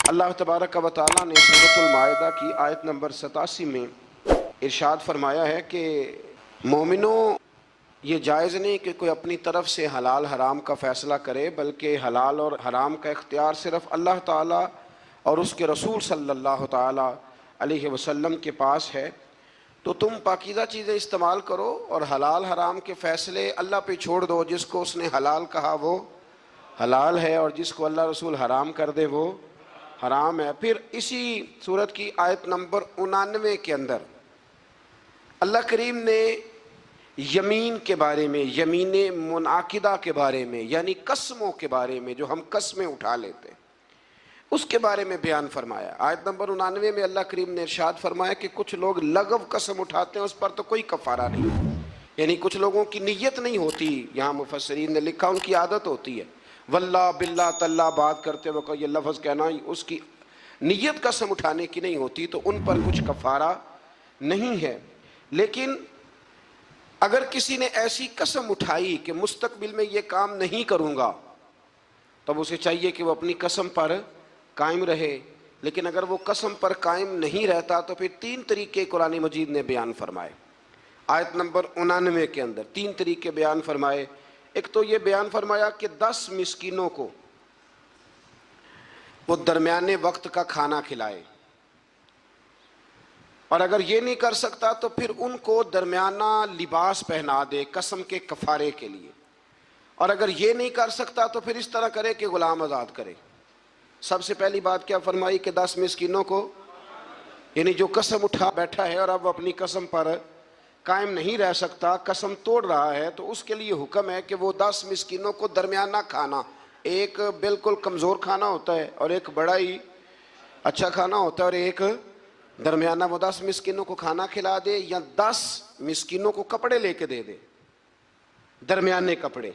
اللہ تبارک و تعالیٰ نے سورۃ المائدہ کی آیت نمبر 87 میں ارشاد فرمایا ہے کہ مومنوں، یہ جائز نہیں کہ کوئی اپنی طرف سے حلال حرام کا فیصلہ کرے، بلکہ حلال اور حرام کا اختیار صرف اللہ تعالیٰ اور اس کے رسول صلی اللہ تعالیٰ علیہ وسلم کے پاس ہے۔ تو تم پاکیزہ چیزیں استعمال کرو اور حلال حرام کے فیصلے اللہ پہ چھوڑ دو۔ جس کو اس نے حلال کہا وہ حلال ہے، اور جس کو اللہ رسول حرام کر دے وہ حرام ہے۔ پھر اسی سورت کی آیت نمبر 99 کے اندر اللہ کریم نے یمین کے بارے میں، یمین منعقدہ کے بارے میں، یعنی قسموں کے بارے میں، جو ہم قسمیں اٹھا لیتے ہیں، اس کے بارے میں بیان فرمایا۔ آیت نمبر 99 میں اللہ کریم نے ارشاد فرمایا کہ کچھ لوگ لغو قسم اٹھاتے ہیں، اس پر تو کوئی کفارہ نہیں، یعنی کچھ لوگوں کی نیت نہیں ہوتی۔ یہاں مفسرین نے لکھا ان کی عادت ہوتی ہے، واللہ باللہ تاللہ بات کرتے وقت یہ لفظ کہنا، اس کی نیت قسم اٹھانے کی نہیں ہوتی، تو ان پر کچھ کفارہ نہیں ہے۔ لیکن اگر کسی نے ایسی قسم اٹھائی کہ مستقبل میں یہ کام نہیں کروں گا، تب اسے چاہیے کہ وہ اپنی قسم پر قائم رہے۔ لیکن اگر وہ قسم پر قائم نہیں رہتا تو پھر 3 طریقے قرآن مجید نے بیان فرمائے۔ آیت نمبر 99 کے اندر 3 طریقے بیان فرمائے۔ ایک تو یہ بیان فرمایا کہ 10 مسکینوں کو وہ درمیانے وقت کا کھانا کھلائے، اور اگر یہ نہیں کر سکتا تو پھر ان کو درمیانہ لباس پہنا دے قسم کے کفارے کے لیے، اور اگر یہ نہیں کر سکتا تو پھر اس طرح کرے کہ غلام آزاد کرے۔ سب سے پہلی بات کیا فرمائی کہ 10 مسکینوں کو، یعنی جو قسم اٹھا بیٹھا ہے اور اب وہ اپنی قسم پر قائم نہیں رہ سکتا، قسم توڑ رہا ہے، تو اس کے لیے حکم ہے کہ وہ 10 مسکینوں کو درمیانہ کھانا، ایک بالکل کمزور کھانا ہوتا ہے اور ایک بڑا ہی اچھا کھانا ہوتا ہے، اور ایک درمیانہ، وہ 10 مسکینوں کو کھانا کھلا دے، یا 10 مسکینوں کو کپڑے لے کے دے دے، درمیانے کپڑے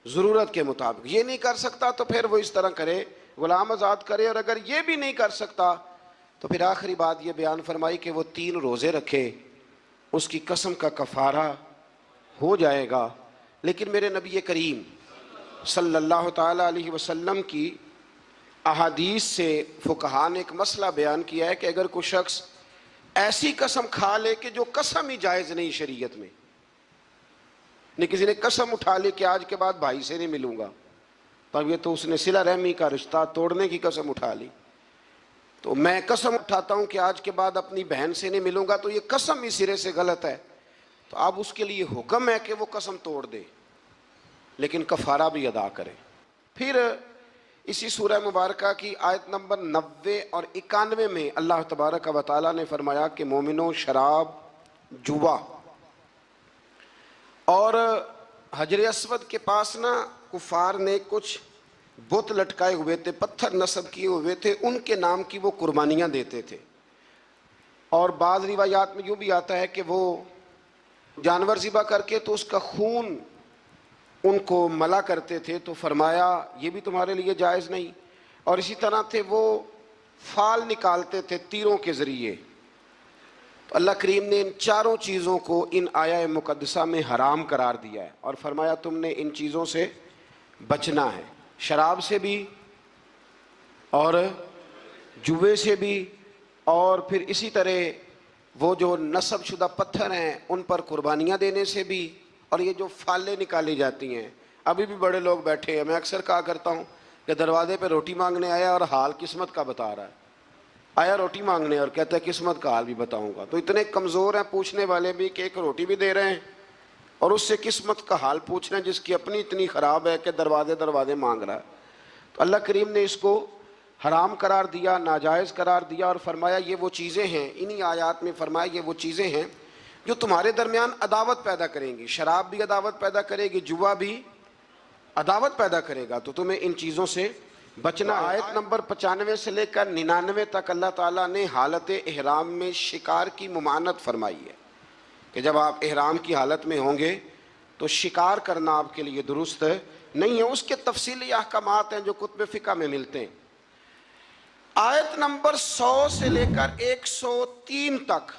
ضرورت کے مطابق۔ یہ نہیں کر سکتا تو پھر وہ اس طرح کرے، غلام آزاد کرے، اور اگر یہ بھی نہیں کر سکتا تو پھر آخری بات یہ بیان فرمائی کہ وہ 3 روزے رکھے، اس کی قسم کا کفارہ ہو جائے گا۔ لیکن میرے نبی کریم صلی اللہ تعالیٰ علیہ وسلم کی احادیث سے فقہاء نے ایک مسئلہ بیان کیا ہے کہ اگر کوئی شخص ایسی قسم کھا لے کہ جو قسم ہی جائز نہیں شریعت میں، نہیں کسی نے قسم اٹھا لی کہ آج کے بعد بھائی سے نہیں ملوں گا، تب یہ تو اس نے صلہ رحمی کا رشتہ توڑنے کی قسم اٹھا لی۔ تو میں قسم اٹھاتا ہوں کہ آج کے بعد اپنی بہن سے نہیں ملوں گا، تو یہ قسم ہی سرے سے غلط ہے، تو اب اس کے لیے حکم ہے کہ وہ قسم توڑ دے، لیکن کفارہ بھی ادا کرے۔ پھر اسی سورہ مبارکہ کی آیت نمبر 90 اور 91 میں اللہ تبارک و تعالیٰ نے فرمایا کہ مومنوں، شراب، جوا، اور حجر اسود کے پاس نا کفار نے کچھ بت لٹکائے ہوئے تھے، پتھر نصب کیے ہوئے تھے، ان کے نام کی وہ قربانیاں دیتے تھے، اور بعض روایات میں یوں بھی آتا ہے کہ وہ جانور ذبح کر کے تو اس کا خون ان کو ملا کرتے تھے، تو فرمایا یہ بھی تمہارے لیے جائز نہیں۔ اور اسی طرح تھے وہ فال نکالتے تھے تیروں کے ذریعے، تو اللہ کریم نے ان 4 چیزوں کو ان آیہ مقدسہ میں حرام قرار دیا ہے، اور فرمایا تم نے ان چیزوں سے بچنا ہے، شراب سے بھی، اور جوے سے بھی، اور پھر اسی طرح وہ جو نصب شدہ پتھر ہیں ان پر قربانیاں دینے سے بھی، اور یہ جو فالیں نکالی جاتی ہیں۔ ابھی بھی بڑے لوگ بیٹھے ہیں، میں اکثر کہا کرتا ہوں کہ دروازے پہ روٹی مانگنے آیا اور حال قسمت کا بتا رہا ہے، آیا روٹی مانگنے اور کہتا ہے قسمت کا حال بھی بتاؤں گا۔ تو اتنے کمزور ہیں پوچھنے والے بھی کہ ایک روٹی بھی دے رہے ہیں اور اس سے قسمت کا حال پوچھ رہے ہیں، جس کی اپنی اتنی خراب ہے کہ دروازے مانگ رہا ہے۔ تو اللہ کریم نے اس کو حرام قرار دیا، ناجائز قرار دیا، اور فرمایا یہ وہ چیزیں ہیں، انہی آیات میں فرمایا یہ وہ چیزیں ہیں جو تمہارے درمیان عداوت پیدا کریں گی۔ شراب بھی عداوت پیدا کرے گی، جوا بھی عداوت پیدا کرے گا، تو تمہیں ان چیزوں سے بچنا۔ آیت نمبر 95 سے لے کر 99 تک اللہ تعالیٰ نے حالت احرام میں شکار کی ممانعت فرمائی ہے کہ جب آپ احرام کی حالت میں ہوں گے تو شکار کرنا آپ کے لیے درست نہیں ہے۔ اس کے تفصیلی احکامات ہیں جو کتب فقہ میں ملتے ہیں۔ آیت نمبر 100 سے لے کر 103 تک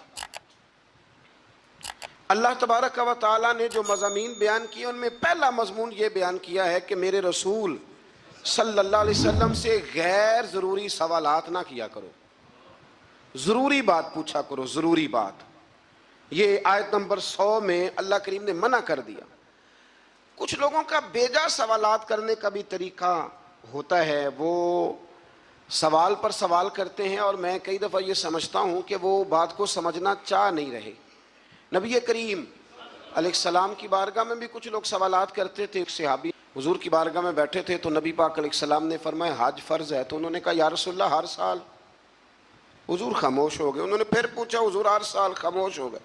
اللہ تبارک و تعالیٰ نے جو مضامین بیان کیے ان میں پہلا مضمون یہ بیان کیا ہے کہ میرے رسول صلی اللہ علیہ وسلم سے غیر ضروری سوالات نہ کیا کرو، ضروری بات پوچھا کرو، ضروری بات۔ یہ آیت نمبر 100 میں اللہ کریم نے منع کر دیا۔ کچھ لوگوں کا بیجا سوالات کرنے کا بھی طریقہ ہوتا ہے، وہ سوال پر سوال کرتے ہیں، اور میں کئی دفعہ یہ سمجھتا ہوں کہ وہ بات کو سمجھنا چاہ نہیں رہے۔ نبی کریم علیہ السلام کی بارگاہ میں بھی کچھ لوگ سوالات کرتے تھے۔ ایک صحابی حضور کی بارگاہ میں بیٹھے تھے تو نبی پاک علیہ السلام نے فرمایا حج فرض ہے، تو انہوں نے کہا یا رسول اللہ ہر سال؟ حضور خاموش ہو گئے۔ انہوں نے پھر پوچھا، حضور ہر سال؟ خاموش ہو گئے۔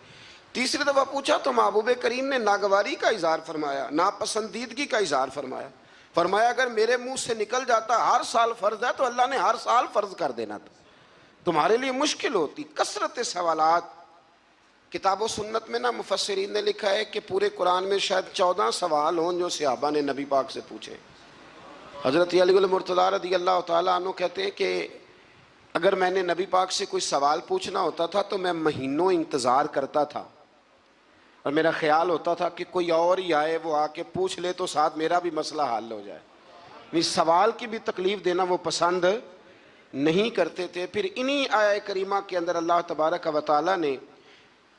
تیسری دفعہ پوچھا تو محبوب کریم نے ناگواری کا اظہار فرمایا، ناپسندیدگی کا اظہار فرمایا۔ فرمایا اگر میرے منہ سے نکل جاتا ہر سال فرض ہے تو اللہ نے ہر سال فرض کر دینا تھا، تمہارے لیے مشکل ہوتی۔ کثرت سوالات۔ کتاب و سنت میں مفسرین نے لکھا ہے کہ پورے قرآن میں شاید 14 سوال ہوں جو صحابہ نے نبی پاک سے پوچھے۔ حضرت علی المرتضیٰ رضی اللہ تعالیٰ عنہ کہتے ہیں کہ اگر میں نے نبی پاک سے کوئی سوال پوچھنا ہوتا تھا تو میں مہینوں انتظار کرتا تھا، اور میرا خیال ہوتا تھا کہ کوئی اور ہی آئے، وہ آ کے پوچھ لے تو ساتھ میرا بھی مسئلہ حل ہو جائے۔ سوال کی بھی تکلیف دینا وہ پسند نہیں کرتے تھے۔ پھر انہی آیہ کریمہ کے اندر اللہ تبارک و تعالیٰ نے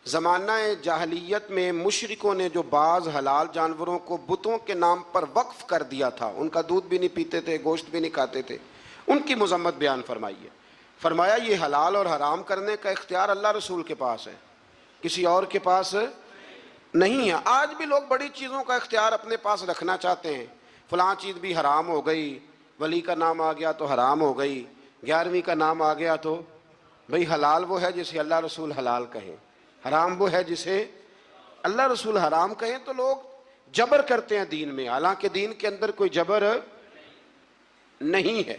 زمانہ جاہلیت میں مشرکوں نے جو بعض حلال جانوروں کو بتوں کے نام پر وقف کر دیا تھا، ان کا دودھ بھی نہیں پیتے تھے، گوشت بھی نہیں کھاتے تھے، ان کی مذمت بیان فرمائی ہے۔ فرمایا یہ حلال اور حرام کرنے کا اختیار اللہ رسول کے پاس ہے، کسی اور کے پاس نہیں ہے۔ آج بھی لوگ بڑی چیزوں کا اختیار اپنے پاس رکھنا چاہتے ہیں، فلاں چیز بھی حرام ہو گئی، ولی کا نام آ گیا تو حرام ہو گئی، 11ویں کا نام آ گیا تو بھئی حلال وہ ہے جسے اللہ رسول حلال کہیں، حرام وہ ہے جسے اللہ رسول حرام کہیں۔ تو لوگ جبر کرتے ہیں دین میں، حالانکہ دین کے اندر کوئی جبر نہیں ہے۔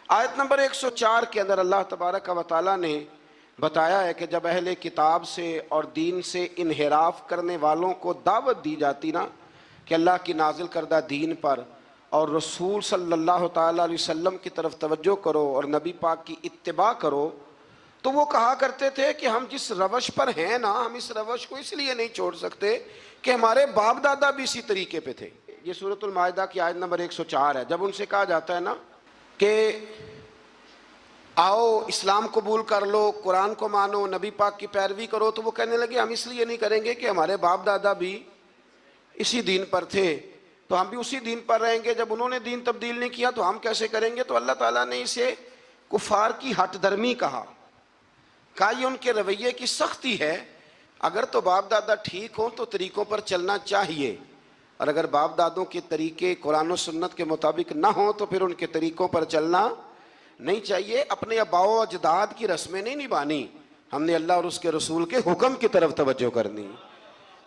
آیت نمبر 104 کے اندر اللہ تبارک و تعالیٰ نے بتایا ہے کہ جب اہل کتاب سے اور دین سے انحراف کرنے والوں کو دعوت دی جاتی نا کہ اللہ کی نازل کردہ دین پر اور رسول صلی اللہ تعالیٰ علیہ وسلم کی طرف توجہ کرو اور نبی پاک کی اتباع کرو، تو وہ کہا کرتے تھے کہ ہم جس روش پر ہیں نا، ہم اس روش کو اس لیے نہیں چھوڑ سکتے کہ ہمارے باپ دادا بھی اسی طریقے پہ تھے۔ یہ سورۃ المائدہ کی آیت نمبر 104 ہے۔ جب ان سے کہا جاتا ہے نا کہ آؤ اسلام قبول کر لو، قرآن کو مانو، نبی پاک کی پیروی کرو، تو وہ کہنے لگے ہم اس لیے نہیں کریں گے کہ ہمارے باپ دادا بھی اسی دین پر تھے، تو ہم بھی اسی دین پر رہیں گے۔ جب انہوں نے دین تبدیل نہیں کیا تو ہم کیسے کریں گے؟ تو اللہ تعالیٰ نے اسے کفار کی ہٹ درمی کہا یہ ان کے رویے کی سختی ہے۔ اگر تو باپ دادا ٹھیک ہوں تو طریقوں پر چلنا چاہیے، اور اگر باپ دادوں کے طریقے قرآن و سنت کے مطابق نہ ہوں تو پھر ان کے طریقوں پر چلنا نہیں چاہیے۔ اپنے آباء و اجداد کی رسمیں نہیں نبھانی، ہم نے اللہ اور اس کے رسول کے حکم کی طرف توجہ کرنی۔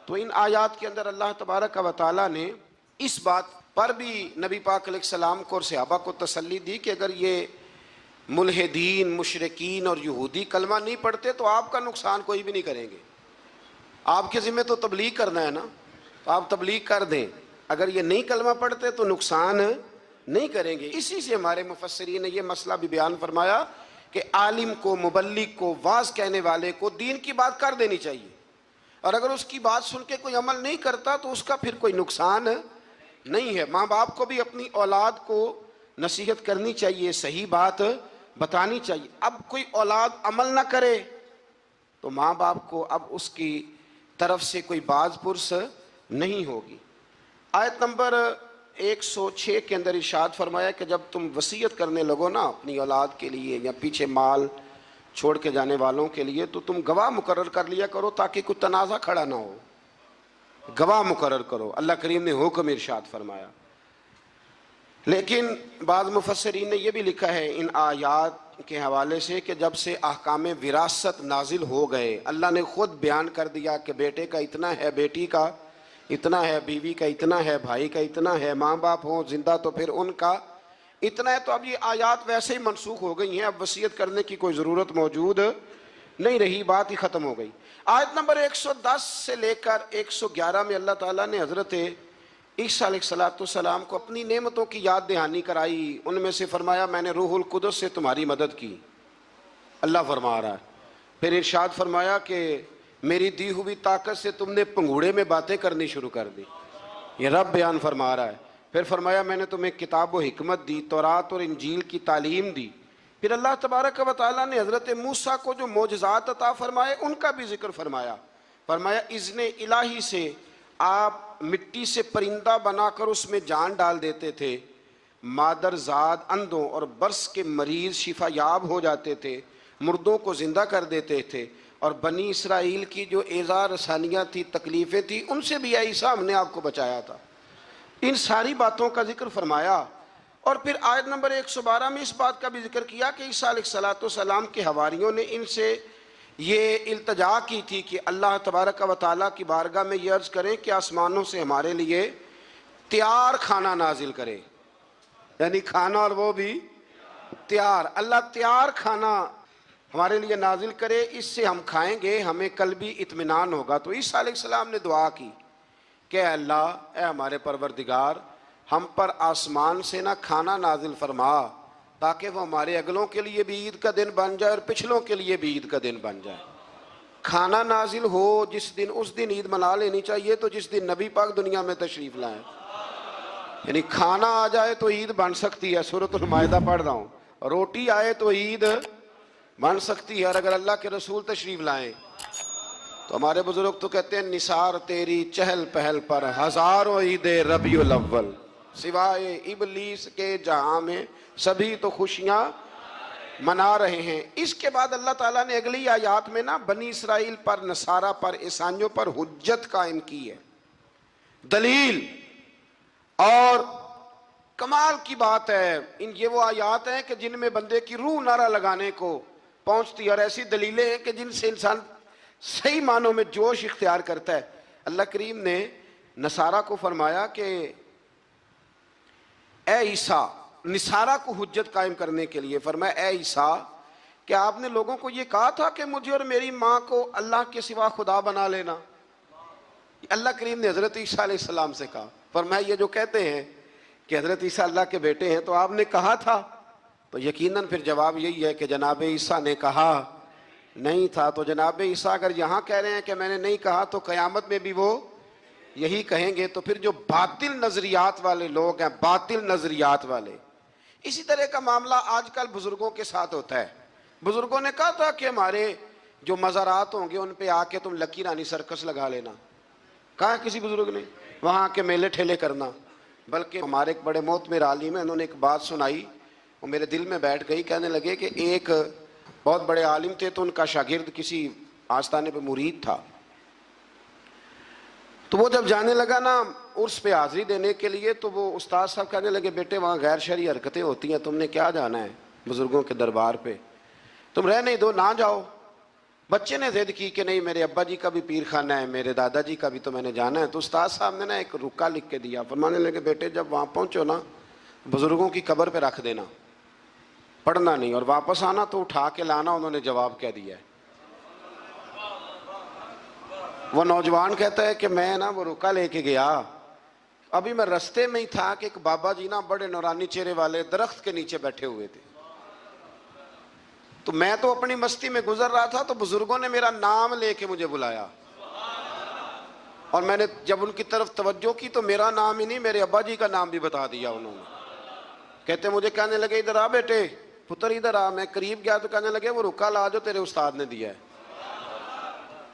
تو ان آیات کے اندر اللہ تبارک و تعالیٰ نے اس بات پر بھی نبی پاک علیہ السلام کو اور صحابہ کو تسلی دی کہ اگر یہ ملحدین، مشرکین اور یہودی کلمہ نہیں پڑھتے تو آپ کا نقصان کوئی بھی نہیں کریں گے۔ آپ کے ذمہ تو تبلیغ کرنا ہے نا، تو آپ تبلیغ کر دیں۔ اگر یہ نہیں کلمہ پڑھتے تو نقصان نہیں کریں گے۔ اسی سے ہمارے مفسرین نے یہ مسئلہ بھی بیان فرمایا کہ عالم کو، مبلغ کو، واعظ کہنے والے کو دین کی بات کر دینی چاہیے، اور اگر اس کی بات سن کے کوئی عمل نہیں کرتا تو اس کا پھر کوئی نقصان نہیں ہے۔ ماں باپ کو بھی اپنی اولاد کو نصیحت کرنی چاہیے، صحیح بات بتانی چاہیے۔ اب کوئی اولاد عمل نہ کرے تو ماں باپ کو اب اس کی طرف سے کوئی باز پرس نہیں ہوگی۔ آیت نمبر 106 کے اندر ارشاد فرمایا کہ جب تم وصیت کرنے لگو نا اپنی اولاد کے لیے یا پیچھے مال چھوڑ کے جانے والوں کے لیے، تو تم گواہ مقرر کر لیا کرو تاکہ کوئی تنازع کھڑا نہ ہو۔ گواہ مقرر کرو، اللہ کریم نے حکم ارشاد فرمایا۔ لیکن بعض مفسرین نے یہ بھی لکھا ہے ان آیات کے حوالے سے کہ جب سے احکام وراثت نازل ہو گئے، اللہ نے خود بیان کر دیا کہ بیٹے کا اتنا ہے، بیٹی کا اتنا ہے، بیوی کا اتنا ہے، بھائی کا اتنا ہے، ماں باپ ہوں زندہ تو پھر ان کا اتنا ہے، تو اب یہ آیات ویسے ہی منسوخ ہو گئی ہیں، اب وصیت کرنے کی کوئی ضرورت موجود نہیں رہی، بات ہی ختم ہو گئی۔ آیت نمبر 110 سے لے کر 111 میں اللہ تعالیٰ نے حضرت عیسیٰ علیہ السلام کو اپنی نعمتوں کی یاد دہانی کرائی۔ ان میں سے فرمایا میں نے روح القدس سے تمہاری مدد کی، اللہ فرما رہا ہے۔ پھر ارشاد فرمایا کہ میری دی ہوئی طاقت سے تم نے پنگوڑے میں باتیں کرنی شروع کر دی، یہ رب بیان فرما رہا ہے۔ پھر فرمایا میں نے تمہیں کتاب و حکمت دی، تورات اور انجیل کی تعلیم دی۔ پھر اللہ تبارک و تعالیٰ نے حضرت موسیٰ کو جو معجزات عطا فرمائے ان کا بھی ذکر فرمایا۔ فرمایا اذن الہی سے آپ مٹی سے پرندہ بنا کر اس میں جان ڈال دیتے تھے، مادر زاد اندھوں اور برس کے مریض شفا یاب ہو جاتے تھے، مردوں کو زندہ کر دیتے تھے، اور بنی اسرائیل کی جو ایذا رسانیاں تھی، تکلیفیں تھیں، ان سے بھی اے عیسیٰ ہم نے آپ کو بچایا تھا۔ ان ساری باتوں کا ذکر فرمایا۔ اور پھر آیت نمبر 112 میں اس بات کا بھی ذکر کیا کہ عیسیٰ علیہ السلام کے حواریوں نے ان سے یہ التجا کی تھی کہ اللہ تبارک و تعالیٰ کی بارگاہ میں یہ عرض کریں کہ آسمانوں سے ہمارے لیے تیار کھانا نازل کرے، یعنی کھانا اور وہ بھی تیار، اللہ تیار کھانا ہمارے لیے نازل کرے، اس سے ہم کھائیں گے، ہمیں قلبی اطمینان ہوگا۔ تو عیسیٰ علیہ السلام نے دعا کی کہ اے اللہ، اے ہمارے پروردگار، ہم پر آسمان سے نہ کھانا نازل فرما تاکہ وہ ہمارے اگلوں کے لیے بھی عید کا دن بن جائے اور پچھلوں کے لیے بھی عید کا دن بن جائے۔ کھانا نازل ہو جس دن، اس دن عید منا لینی چاہیے، تو جس دن نبی پاک دنیا میں تشریف لائیں، یعنی کھانا آ جائے تو عید بن سکتی ہے۔ سورۃ المائدہ پڑھ رہا ہوں، روٹی آئے تو عید بن سکتی ہے، اور اگر اللہ کے رسول تشریف لائیں تو ہمارے بزرگ تو کہتے ہیں نثار تیری چہل پہل پر ہزاروں عید ربیع الاول، سوائے ابلیس کے جہاں میں سبھی تو خوشیاں منا رہے ہیں۔ اس کے بعد اللہ تعالیٰ نے اگلی آیات میں نا بنی اسرائیل پر، نصارہ پر، عیسائیوں پر حجت قائم کی ہے، دلیل، اور کمال کی بات ہے۔ یہ وہ آیات ہیں کہ جن میں بندے کی روح نعرہ لگانے کو پہنچتی ہے، اور ایسی دلیلیں ہیں کہ جن سے انسان صحیح معنوں میں جوش اختیار کرتا ہے۔ اللہ کریم نے نصارہ کو فرمایا کہ اے عیسیٰ، نصارہ کو حجت قائم کرنے کے لیے فرمایا اے عیسیٰ، کہ آپ نے لوگوں کو یہ کہا تھا کہ مجھے اور میری ماں کو اللہ کے سوا خدا بنا لینا؟ اللہ کریم نے حضرت عیسیٰ علیہ السلام سے کہا۔ فرمایا یہ جو کہتے ہیں کہ حضرت عیسیٰ اللہ کے بیٹے ہیں، تو آپ نے کہا تھا؟ تو یقیناً پھر جواب یہی ہے کہ جناب عیسیٰ نے کہا نہیں تھا۔ تو جناب عیسیٰ اگر یہاں کہہ رہے ہیں کہ میں نے نہیں کہا، تو قیامت میں بھی وہ یہی کہیں گے۔ تو پھر جو باطل نظریات والے لوگ ہیں، باطل نظریات والے، اسی طرح کا معاملہ آج کل بزرگوں کے ساتھ ہوتا ہے۔ بزرگوں نے کہا تھا کہ ہمارے جو مزارات ہوں گے ان پہ آ کے تم لکی رانی سرکس لگا لینا، کہا کسی بزرگ نے، وہاں کے میلے ٹھیلے کرنا۔ بلکہ ہمارے ایک بڑے معتبر عالم ہیں، انہوں نے ایک بات سنائی، وہ میرے دل میں بیٹھ گئی۔ کہنے لگے کہ ایک بہت بڑے عالم تھے، تو ان کا شاگرد کسی آستانے پہ مرید تھا، تو وہ جب جانے لگا نا عرس پہ حاضری دینے کے لیے، تو وہ استاد صاحب کہنے لگے بیٹے وہاں غیر شرعی حرکتیں ہوتی ہیں، تم نے کیا جانا ہے بزرگوں کے دربار پہ، تم رہ نہیں دو، نہ جاؤ۔ بچے نے ضد کی کہ نہیں، میرے ابا جی کا بھی پیر خانہ ہے، میرے دادا جی کا بھی، تو میں نے جانا ہے۔ تو استاد صاحب نے نا ایک رکا لکھ کے دیا، فرمانے لگے بیٹے جب وہاں پہنچو نا، بزرگوں کی قبر پہ رکھ دینا، پڑھنا نہیں، اور واپس آنا تو اٹھا کے لانا۔ انہوں نے جواب کہہ دیا ہے۔ وہ نوجوان کہتا ہے کہ میں نا وہ رکا لے کے گیا، ابھی میں رستے میں ہی تھا کہ ایک بابا جی نا بڑے نورانی چہرے والے درخت کے نیچے بیٹھے ہوئے تھے، تو میں تو اپنی مستی میں گزر رہا تھا، تو بزرگوں نے میرا نام لے کے مجھے بلایا، اور میں نے جب ان کی طرف توجہ کی تو میرا نام ہی نہیں، میرے ابا جی کا نام بھی بتا دیا انہوں نے۔ کہتے مجھے کہنے لگے ادھر آ بیٹے، پتر ادھر آ۔ میں قریب گیا تو کہنے لگے وہ رکا لا جو تیرے استاد نے دیا ہے۔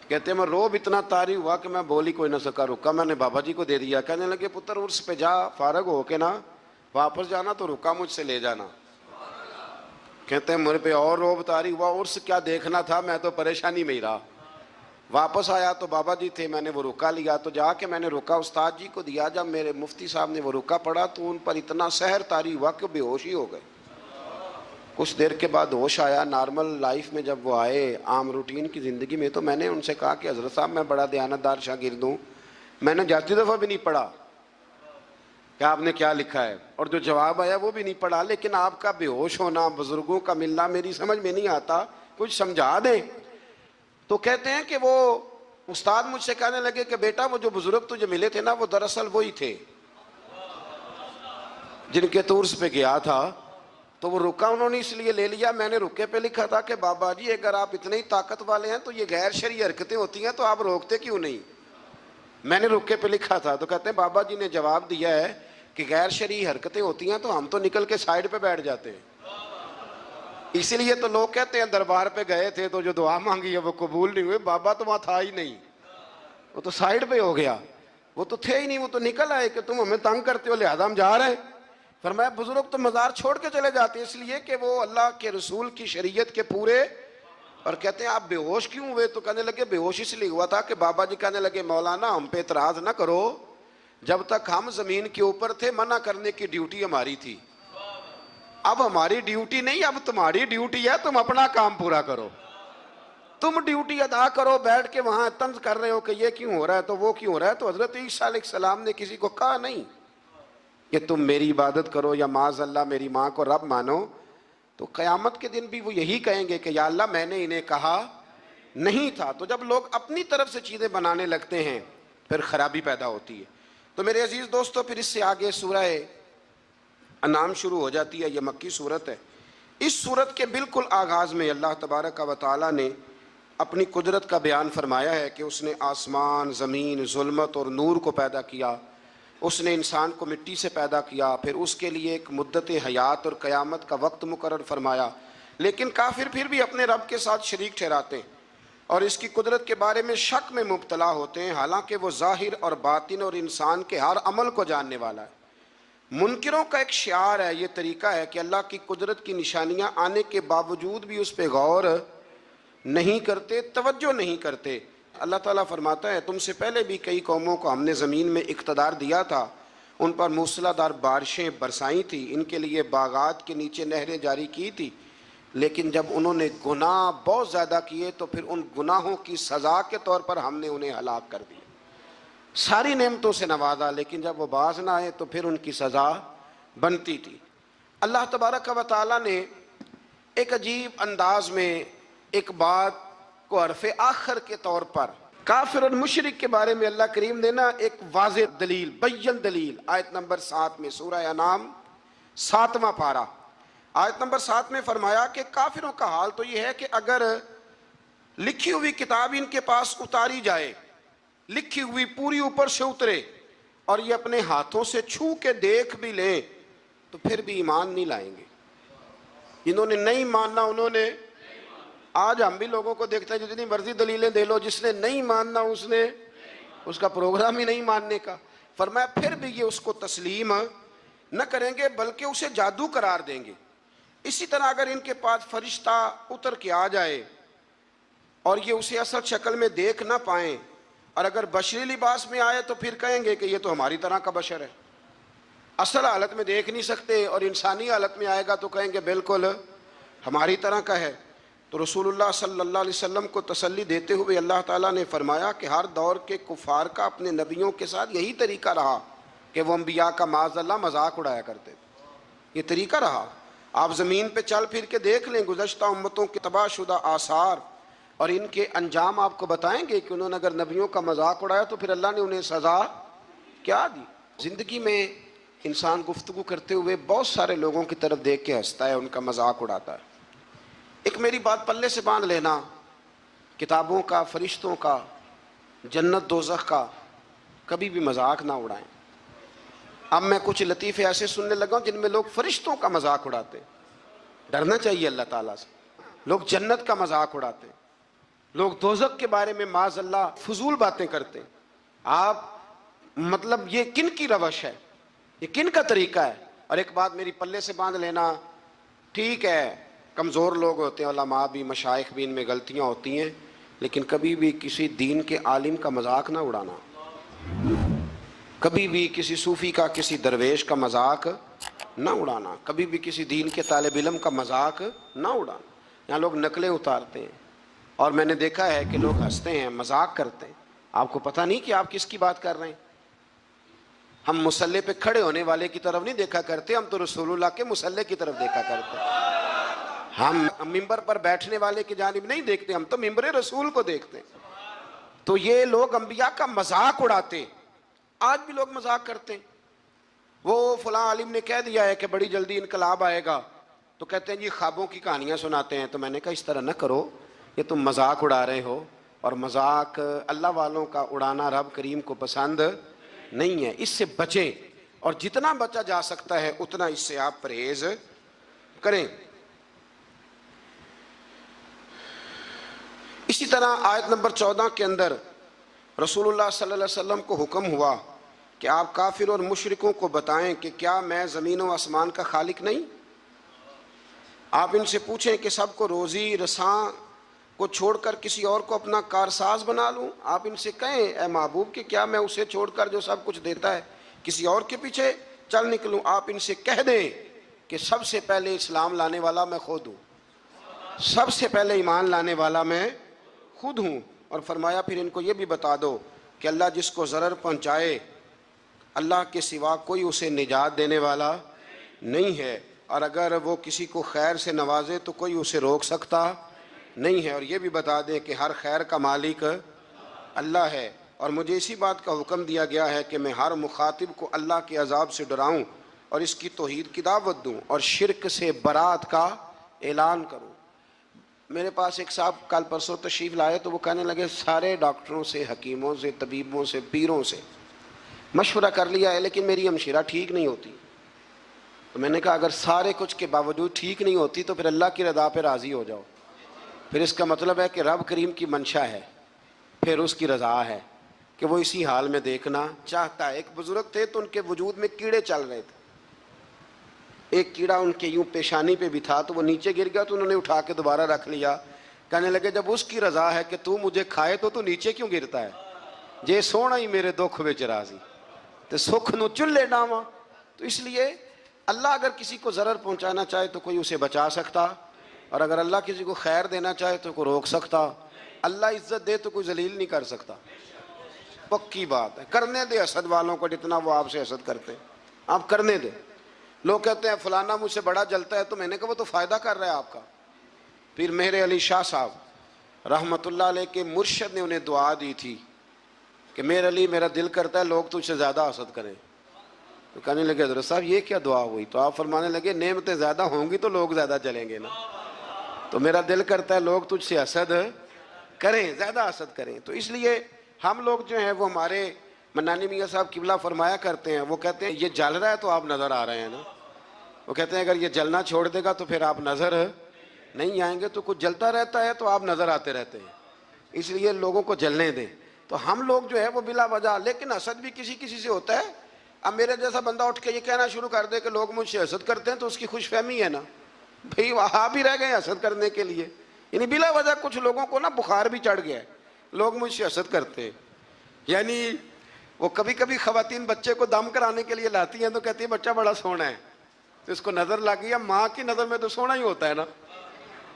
کہتے میں روب اتنا طاری ہوا کہ میں بول ہی کوئی نہ سکا، رکا میں نے بابا جی کو دے دیا۔ کہنے لگے پتر عرس پہ جا، فارغ ہو کے نا واپس جانا تو رکا مجھ سے لے جانا۔ کہتے ہیں میرے پہ اور روب طاری ہوا، عرس کیا دیکھنا تھا، میں تو پریشانی میں ہی رہا۔ واپس آیا تو بابا جی تھے، میں نے وہ رکا لیا، تو جا کے میں نے رکا استاد جی کو دیا۔ جب میرے مفتی صاحب نے وہ رکا پڑھا تو ان پر اتنا سحر طاری ہوا کہ بے ہوش ہی ہو گئے۔ کچھ دیر کے بعد ہوش آیا، نارمل لائف میں جب وہ آئے عام روٹین کی زندگی میں، تو میں نے ان سے کہا کہ حضرت صاحب میں بڑا دیانتدار شاگرد ہوں، میں نے جاتی دفعہ بھی نہیں پڑھا کہ آپ نے کیا لکھا ہے، اور جو جواب آیا وہ بھی نہیں پڑھا، لیکن آپ کا بے ہوش ہونا، بزرگوں کا ملنا میری سمجھ میں نہیں آتا، کچھ سمجھا دیں۔ تو کہتے ہیں کہ وہ استاد مجھ سے کہنے لگے کہ بیٹا وہ جو بزرگ تجھے ملے تھے نا، وہ دراصل وہی تھے جن کے تو عرس پہ گیا تھا۔ تو وہ رکا انہوں نے اس لیے لے لیا، میں نے رکے پہ لکھا تھا کہ بابا جی اگر آپ اتنے ہی طاقت والے ہیں تو یہ غیر شرعی حرکتیں ہوتی ہیں تو آپ روکتے کیوں نہیں، میں نے رکے پہ لکھا تھا۔ تو کہتے ہیں بابا جی نے جواب دیا ہے کہ غیر شرعی حرکتیں ہوتی ہیں تو ہم تو نکل کے سائڈ پہ بیٹھ جاتے ہیں. اسی لیے تو لوگ کہتے ہیں دربار پہ گئے تھے تو جو دعا مانگی ہے وہ قبول نہیں ہوئی. بابا تو وہاں تھا ہی نہیں, وہ تو سائڈ پہ ہو گیا, وہ تو تھے ہی نہیں, وہ تو نکل آئے کہ تم ہمیں تنگ کرتے ہو لہذا ہم جا رہے ہیں. فرمایا بزرگ تو مزار چھوڑ کے چلے جاتے ہیں اس لیے کہ وہ اللہ کے رسول کی شریعت کے پورے. اور کہتے ہیں آپ بے ہوش کیوں ہوئے؟ تو کہنے لگے بے ہوش اس لیے ہوا تھا کہ بابا جی کہنے لگے مولانا ہم پہ اعتراض نہ کرو, جب تک ہم زمین کے اوپر تھے منع کرنے کی ڈیوٹی ہماری تھی, اب ہماری ڈیوٹی نہیں, اب تمہاری ڈیوٹی ہے, تم اپنا کام پورا کرو, تم ڈیوٹی ادا کرو. بیٹھ کے وہاں طنز کر رہے ہو کہ یہ کیوں ہو رہا ہے تو وہ کیوں ہو رہا ہے. تو حضرت عیسیٰ علیہ السلام نے کسی کو کہا نہیں کہ تم میری عبادت کرو یا معاذ اللہ میری ماں کو رب مانو. تو قیامت کے دن بھی وہ یہی کہیں گے کہ یا اللہ میں نے انہیں کہا نہیں تھا. تو جب لوگ اپنی طرف سے چیزیں بنانے لگتے ہیں پھر خرابی پیدا ہوتی ہے. تو میرے عزیز دوستو پھر اس سے آگے سورہ انعام شروع ہو جاتی ہے. یہ مکی صورت ہے. اس صورت کے بالکل آغاز میں اللہ تبارک و تعالیٰ نے اپنی قدرت کا بیان فرمایا ہے کہ اس نے آسمان, زمین, ظلمت اور نور کو پیدا کیا. اس نے انسان کو مٹی سے پیدا کیا, پھر اس کے لیے ایک مدت حیات اور قیامت کا وقت مقرر فرمایا. لیکن کافر پھر بھی اپنے رب کے ساتھ شریک ٹھہراتے ہیں اور اس کی قدرت کے بارے میں شک میں مبتلا ہوتے ہیں, حالانکہ وہ ظاہر اور باطن اور انسان کے ہر عمل کو جاننے والا ہے. منکروں کا ایک شعار ہے, یہ طریقہ ہے کہ اللہ کی قدرت کی نشانیاں آنے کے باوجود بھی اس پہ غور نہیں کرتے, توجہ نہیں کرتے. اللہ تعالیٰ فرماتا ہے تم سے پہلے بھی کئی قوموں کو ہم نے زمین میں اقتدار دیا تھا, ان پر موسلا دار بارشیں برسائی تھی, ان کے لیے باغات کے نیچے نہریں جاری کی تھی, لیکن جب انہوں نے گناہ بہت زیادہ کیے تو پھر ان گناہوں کی سزا کے طور پر ہم نے انہیں ہلاک کر دیا. ساری نعمتوں سے نوازا لیکن جب وہ باز نہ آئے تو پھر ان کی سزا بنتی تھی. اللہ تبارک و تعالیٰ نے ایک عجیب انداز میں ایک بات کو حرف آخر کے طور پر کافر اور مشرک کے بارے میں اللہ کریم نے نا ایک واضح دلیل, بین دلیل, آیت نمبر 7 میں سورہ انعام 7واں پارہ آیت نمبر 7 میں فرمایا کہ کافروں کا حال تو یہ ہے کہ اگر لکھی ہوئی کتاب ان کے پاس اتاری جائے, لکھی ہوئی پوری اوپر سے اترے اور یہ اپنے ہاتھوں سے چھو کے دیکھ بھی لیں تو پھر بھی ایمان نہیں لائیں گے. جنہوں نے نہیں ماننا انہوں نے, آج ہم بھی لوگوں کو دیکھتے ہیں جتنی مرضی دلیلیں دے لو, جس نے نہیں ماننا اس کا پروگرام ہی نہیں ماننے کا. فرمایا پھر بھی یہ اس کو تسلیم نہ کریں گے بلکہ اسے جادو قرار دیں گے. اسی طرح اگر ان کے پاس فرشتہ اتر کے آ جائے اور یہ اسے اصل شکل میں دیکھ نہ پائیں, اور اگر بشری لباس میں آئے تو پھر کہیں گے کہ یہ تو ہماری طرح کا بشر ہے, اصل حالت میں دیکھ نہیں سکتے, اور انسانی حالت میں آئے گا تو کہیں گے بالکل ہماری طرح کا ہے. تو رسول اللہ صلی اللہ علیہ وسلم کو تسلی دیتے ہوئے اللہ تعالیٰ نے فرمایا کہ ہر دور کے کفار کا اپنے نبیوں کے ساتھ یہی طریقہ رہا کہ وہ انبیاء کا معاذ اللہ مذاق اڑایا کرتے. یہ طریقہ رہا. آپ زمین پہ چل پھر کے دیکھ لیں گزشتہ امتوں کے تباہ شدہ آثار, اور ان کے انجام آپ کو بتائیں گے کہ انہوں نے اگر نبیوں کا مذاق اڑایا تو پھر اللہ نے انہیں سزا کیا دی. زندگی میں انسان گفتگو کرتے ہوئے بہت سارے لوگوں کی طرف دیکھ کے ہنستا ہے, ان کا مذاق اڑاتا ہے. ایک میری بات پلے سے باندھ لینا, کتابوں کا, فرشتوں کا, جنت دوزخ کا کبھی بھی مذاق نہ اڑائیں. اب میں کچھ لطیفے ایسے سننے لگا ہوں جن میں لوگ فرشتوں کا مذاق اڑاتے. ڈرنا چاہیے اللہ تعالیٰ سے. لوگ جنت کا مذاق اڑاتے, لوگ دوزخ کے بارے میں معاذ اللہ فضول باتیں کرتے. آپ مطلب یہ کن کی روش ہے, یہ کن کا طریقہ ہے؟ اور ایک بات میری پلے سے باندھ لینا, ٹھیک ہے کمزور لوگ ہوتے ہیں, علماء بھی, مشائخ بھی, ان میں غلطیاں ہوتی ہیں, لیکن کبھی بھی کسی دین کے عالم کا مذاق نہ اڑانا, کبھی بھی کسی صوفی کا, کسی درویش کا مذاق نہ اڑانا, کبھی بھی کسی دین کے طالب علم کا مذاق نہ اڑانا. یہاں لوگ نقلیں اتارتے ہیں اور میں نے دیکھا ہے کہ لوگ ہنستے ہیں, مذاق کرتے ہیں. آپ کو پتہ نہیں کہ آپ کس کی بات کر رہے ہیں. ہم مصلے پہ کھڑے ہونے والے کی طرف نہیں دیکھا کرتے, ہم تو رسول اللہ کے مصلے کی طرف دیکھا کرتے ہیں. ہم ممبر پر بیٹھنے والے کی جانب نہیں دیکھتے, ہم تو ممبر رسول کو دیکھتے ہیں. تو یہ لوگ انبیاء کا مذاق اڑاتے. آج بھی لوگ مذاق کرتے ہیں. وہ فلاں عالم نے کہہ دیا ہے کہ بڑی جلدی انقلاب آئے گا, تو کہتے ہیں جی خوابوں کی کہانیاں سناتے ہیں. تو میں نے کہا اس طرح نہ کرو, یہ تم مذاق اڑا رہے ہو, اور مذاق اللہ والوں کا اڑانا رب کریم کو پسند نہیں ہے. اس سے بچیں. اور جتنا بچا جا سکتا ہے اتنا اس سے آپ پرہیز کریں۔ اسی طرح آیت نمبر 14 کے اندر رسول اللہ صلی اللہ علیہ وسلم کو حکم ہوا کہ آپ کافر اور مشرکوں کو بتائیں کہ کیا میں زمین و آسمان کا خالق نہیں؟ آپ ان سے پوچھیں کہ سب کو روزی رساں کو چھوڑ کر کسی اور کو اپنا کارساز بنا لوں؟ آپ ان سے کہیں اے محبوب کہ کیا میں اسے چھوڑ کر جو سب کچھ دیتا ہے کسی اور کے پیچھے چل نکلوں؟ آپ ان سے کہہ دیں کہ سب سے پہلے اسلام لانے والا میں خود ہوں، سب سے پہلے ایمان لانے والا میں خود ہوں۔ اور فرمایا پھر ان کو یہ بھی بتا دو کہ اللہ جس کو ضرر پہنچائے اللہ کے سوا کوئی اسے نجات دینے والا نہیں ہے، اور اگر وہ کسی کو خیر سے نوازے تو کوئی اسے روک سکتا نہیں ہے، اور یہ بھی بتا دیں کہ ہر خیر کا مالک اللہ ہے، اور مجھے اسی بات کا حکم دیا گیا ہے کہ میں ہر مخاطب کو اللہ کے عذاب سے ڈراؤں اور اس کی توحید کی دعوت دوں اور شرک سے برات کا اعلان کروں۔ میرے پاس ایک صاحب کل پرسوں تشریف لائے تو وہ کہنے لگے سارے ڈاکٹروں سے، حکیموں سے، طبیبوں سے، پیروں سے مشورہ کر لیا ہے لیکن میری ہمشیرہ ٹھیک نہیں ہوتی۔ تو میں نے کہا اگر سارے کچھ کے باوجود ٹھیک نہیں ہوتی تو پھر اللہ کی رضا پہ راضی ہو جاؤ، پھر اس کا مطلب ہے کہ رب کریم کی منشا ہے، پھر اس کی رضا ہے کہ وہ اسی حال میں دیکھنا چاہتا ہے۔ ایک بزرگ تھے تو ان کے وجود میں کیڑے چل رہے تھے، ایک کیڑا ان کے یوں پیشانی پہ بھی تھا تو وہ نیچے گر گیا تو انہوں نے اٹھا کے دوبارہ رکھ لیا۔ کہنے لگے جب اس کی رضا ہے کہ تو مجھے کھائے تو نیچے کیوں گرتا ہے؟ جے سونا ہی میرے دکھ وچ راضی تو سکھ نو چلے ڈاواں۔ تو اس لیے اللہ اگر کسی کو ضرر پہنچانا چاہے تو کوئی اسے بچا سکتا، اور اگر اللہ کسی کو خیر دینا چاہے تو کوئی روک سکتا، اللہ عزت دے تو کوئی ذلیل نہیں کر سکتا۔ پکی بات ہے، کرنے دے حسد والوں کو جتنا وہ آپ سے حسد کرتے ہیں، آپ کرنے دے۔ لوگ کہتے ہیں فلانا مجھ سے بڑا جلتا ہے، تو میں نے کہا وہ تو فائدہ کر رہا ہے آپ کا۔ پھر مہر علی شاہ صاحب رحمۃ اللہ علیہ کے مرشد نے انہیں دعا دی تھی کہ مہر علی میرا دل کرتا ہے لوگ تجھ سے زیادہ حسد کریں۔ تو کہنے لگے حضرت صاحب یہ کیا دعا ہوئی؟ تو آپ فرمانے لگے نعمتیں زیادہ ہوں گی تو لوگ زیادہ جلیں گے نا، تو میرا دل کرتا ہے لوگ تجھ سے حسد کریں، زیادہ حسد کریں۔ تو اس لیے ہم لوگ جو ہیں وہ ہمارے منانی میاں صاحب قبلہ فرمایا کرتے ہیں، وہ کہتے ہیں یہ جل رہا ہے تو آپ نظر آ رہے ہیں نا، وہ کہتے ہیں اگر یہ جلنا چھوڑ دے گا تو پھر آپ نظر نہیں آئیں گے، تو کچھ جلتا رہتا ہے تو آپ نظر آتے رہتے ہیں، اس لیے لوگوں کو جلنے دیں۔ تو ہم لوگ جو ہے وہ بلا وجہ، لیکن حسد بھی کسی کسی سے ہوتا ہے۔ اب میرے جیسا بندہ اٹھ کے یہ کہنا شروع کر دے کہ لوگ مجھ سے حسد کرتے ہیں تو اس کی خوش فہمی ہے نا، بھئی وہاں بھی رہ گئے حسد کرنے کے لیے، یعنی بلا وجہ کچھ لوگوں کو نا بخار بھی چڑھ گیا ہے، لوگ مجھ سے حسد کرتے ہیں۔ یعنی وہ کبھی کبھی خواتین بچے کو دم کرانے کے لیے لاتی ہیں تو کہتی ہیں بچہ بڑا سونا ہے، تو اس کو نظر لگ گئی، ماں کی نظر میں تو سونا ہی ہوتا ہے نا،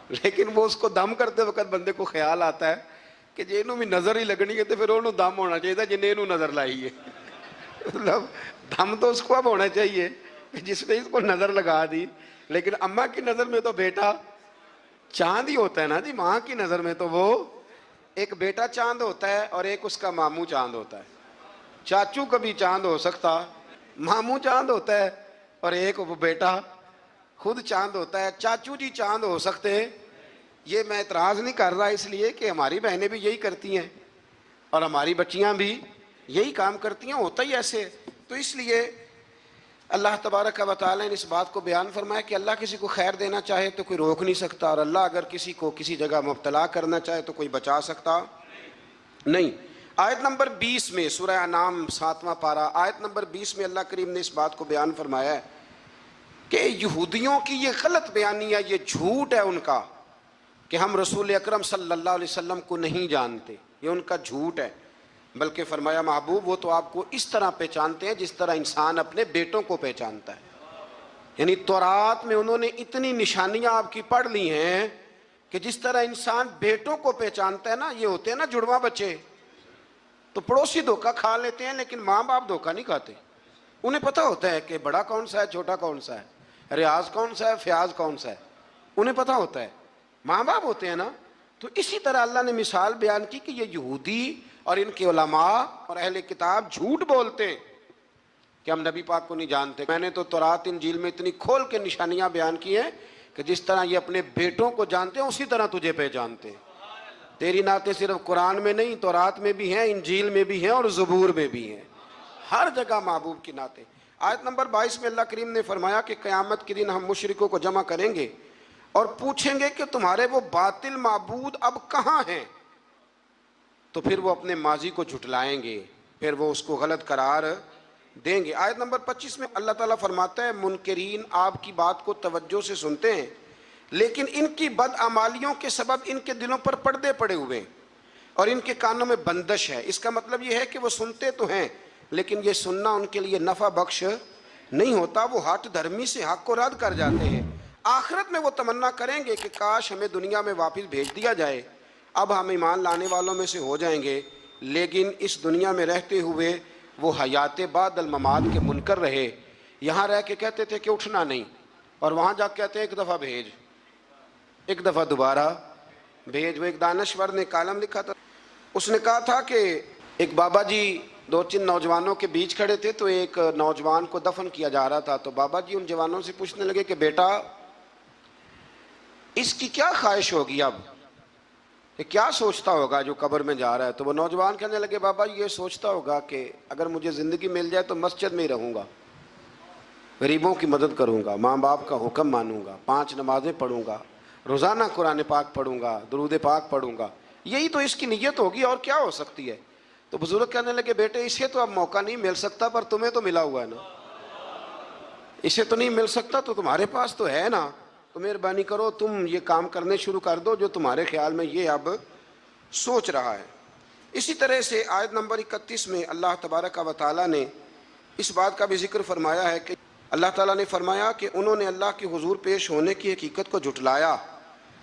لیکن وہ اس کو دم کرتے وقت بندے کو خیال آتا ہے کہ جی انہوں بھی نظر ہی لگنی ہے تو پھر انہوں دم ہونا چاہیے تھا جنہیں انہوں نظر لائی ہے، مطلب دم تو اس کو اب ہونا چاہیے جس نے اس کو نظر لگا دی۔ لیکن اماں کی نظر میں تو بیٹا چاند ہی ہوتا ہے نا جی، ماں کی نظر میں تو وہ ایک بیٹا چاند ہوتا ہے اور ایک اس کا ماموں چاند ہوتا ہے۔ چاچو کبھی چاند ہو سکتا، ماموں چاند ہوتا ہے، اور ایک وہ بیٹا خود چاند ہوتا ہے۔ چاچو جی چاند ہو سکتے ہیں، یہ میں اعتراض نہیں کر رہا، اس لیے کہ ہماری بہنیں بھی یہی کرتی ہیں اور ہماری بچیاں بھی یہی کام کرتی ہیں، ہوتا ہی ایسے۔ تو اس لیے اللہ تبارک و تعالیٰ نے اس بات کو بیان فرمایا کہ اللہ کسی کو خیر دینا چاہے تو کوئی روک نہیں سکتا، اور اللہ اگر کسی کو کسی جگہ مبتلا کرنا چاہے تو کوئی بچا سکتا نہیں۔ آیت نمبر 20 میں سورہ انعام 7واں پارہ آیت نمبر 20 میں اللہ کریم نے اس بات کو بیان فرمایا ہے کہ یہودیوں کی یہ غلط بیانی ہے، یہ جھوٹ ہے ان کا کہ ہم رسول اکرم صلی اللہ علیہ وسلم کو نہیں جانتے، یہ ان کا جھوٹ ہے۔ بلکہ فرمایا محبوب وہ تو آپ کو اس طرح پہچانتے ہیں جس طرح انسان اپنے بیٹوں کو پہچانتا ہے، یعنی تورات میں انہوں نے اتنی نشانیاں آپ کی پڑھ لی ہیں کہ جس طرح انسان بیٹوں کو پہچانتا ہے نا، یہ ہوتے ہیں نا جڑواں بچے، تو پڑوسی دھوکہ کھا لیتے ہیں لیکن ماں باپ دھوکہ نہیں کھاتے، انہیں پتہ ہوتا ہے کہ بڑا کون سا ہے چھوٹا کون سا ہے، ریاض کون سا ہے فیاض کون سا ہے، انہیں پتہ ہوتا ہے، ماں باپ ہوتے ہیں نا۔ تو اسی طرح اللہ نے مثال بیان کی کہ یہ یہودی اور ان کے علماء اور اہل کتاب جھوٹ بولتے ہیں کہ ہم نبی پاک کو نہیں جانتے۔ میں نے تو تورات انجیل میں اتنی کھول کے نشانیاں بیان کی ہیں کہ جس طرح یہ اپنے بیٹوں کو جانتے ہیں اسی طرح تجھے پہچانتے ہیں۔ تیری نعتیں صرف قرآن میں نہیں، تورات میں بھی ہیں، انجیل میں بھی ہیں اور زبور میں بھی ہیں، ہر جگہ محبوب کی نعتیں۔ آیت نمبر 22 میں اللہ کریم نے فرمایا کہ قیامت کے دن ہم مشرکوں کو جمع کریں گے اور پوچھیں گے کہ تمہارے وہ باطل معبود اب کہاں ہیں؟ تو پھر وہ اپنے ماضی کو جھٹلائیں گے، پھر وہ اس کو غلط قرار دیں گے۔ آیت نمبر 25 میں اللہ تعالیٰ فرماتا ہے منکرین آپ کی بات کو توجہ سے سنتے ہیں لیکن ان کی بدعمالیوں کے سبب ان کے دلوں پر پردے پڑے ہوئے ہیں اور ان کے کانوں میں بندش ہے۔ اس کا مطلب یہ ہے کہ وہ سنتے تو ہیں لیکن یہ سننا ان کے لیے نفع بخش نہیں ہوتا، وہ ہٹ دھرمی سے حق کو رد کر جاتے ہیں۔ آخرت میں وہ تمنا کریں گے کہ کاش ہمیں دنیا میں واپس بھیج دیا جائے، اب ہم ایمان لانے والوں میں سے ہو جائیں گے، لیکن اس دنیا میں رہتے ہوئے وہ حیات بعد الممات کے منکر رہے۔ یہاں رہ کے کہتے تھے کہ اٹھنا نہیں، اور وہاں جا کے کہتے ہیں ایک دفعہ بھیج، ایک دفعہ دوبارہ بھیج۔ وہ ایک دانشور نے کالم لکھا تھا، اس نے کہا تھا کہ ایک بابا جی 2-3 نوجوانوں کے بیچ کھڑے تھے تو ایک نوجوان کو دفن کیا جا رہا تھا، تو بابا جی ان جوانوں سے پوچھنے لگے کہ بیٹا اس کی کیا خواہش ہوگی، اب یہ کیا سوچتا ہوگا جو قبر میں جا رہا ہے؟ تو وہ نوجوان کہنے لگے بابا یہ سوچتا ہوگا کہ اگر مجھے زندگی مل جائے تو مسجد میں ہی رہوں گا، غریبوں کی مدد کروں گا، ماں باپ کا حکم مانوں گا، 5 نمازیں پڑھوں گا، روزانہ قرآن پاک پڑھوں گا، درود پاک پڑھوں گا، یہی تو اس کی نیت ہوگی اور کیا ہو سکتی ہے؟ تو بزرگ کہنے لگے بیٹے اسے تو اب موقع نہیں مل سکتا پر تمہیں تو ملا ہوا ہے نا، اسے تو نہیں مل سکتا تو تمہارے پاس تو ہے نا، تو مہربانی کرو تم یہ کام کرنے شروع کر دو جو تمہارے خیال میں یہ اب سوچ رہا ہے۔ اسی طرح سے آیت نمبر 31 میں اللہ تبارک و تعالیٰ نے اس بات کا بھی ذکر فرمایا ہے کہ اللہ تعالیٰ نے فرمایا کہ انہوں نے اللہ کے حضور پیش ہونے کی حقیقت کو جھٹلایا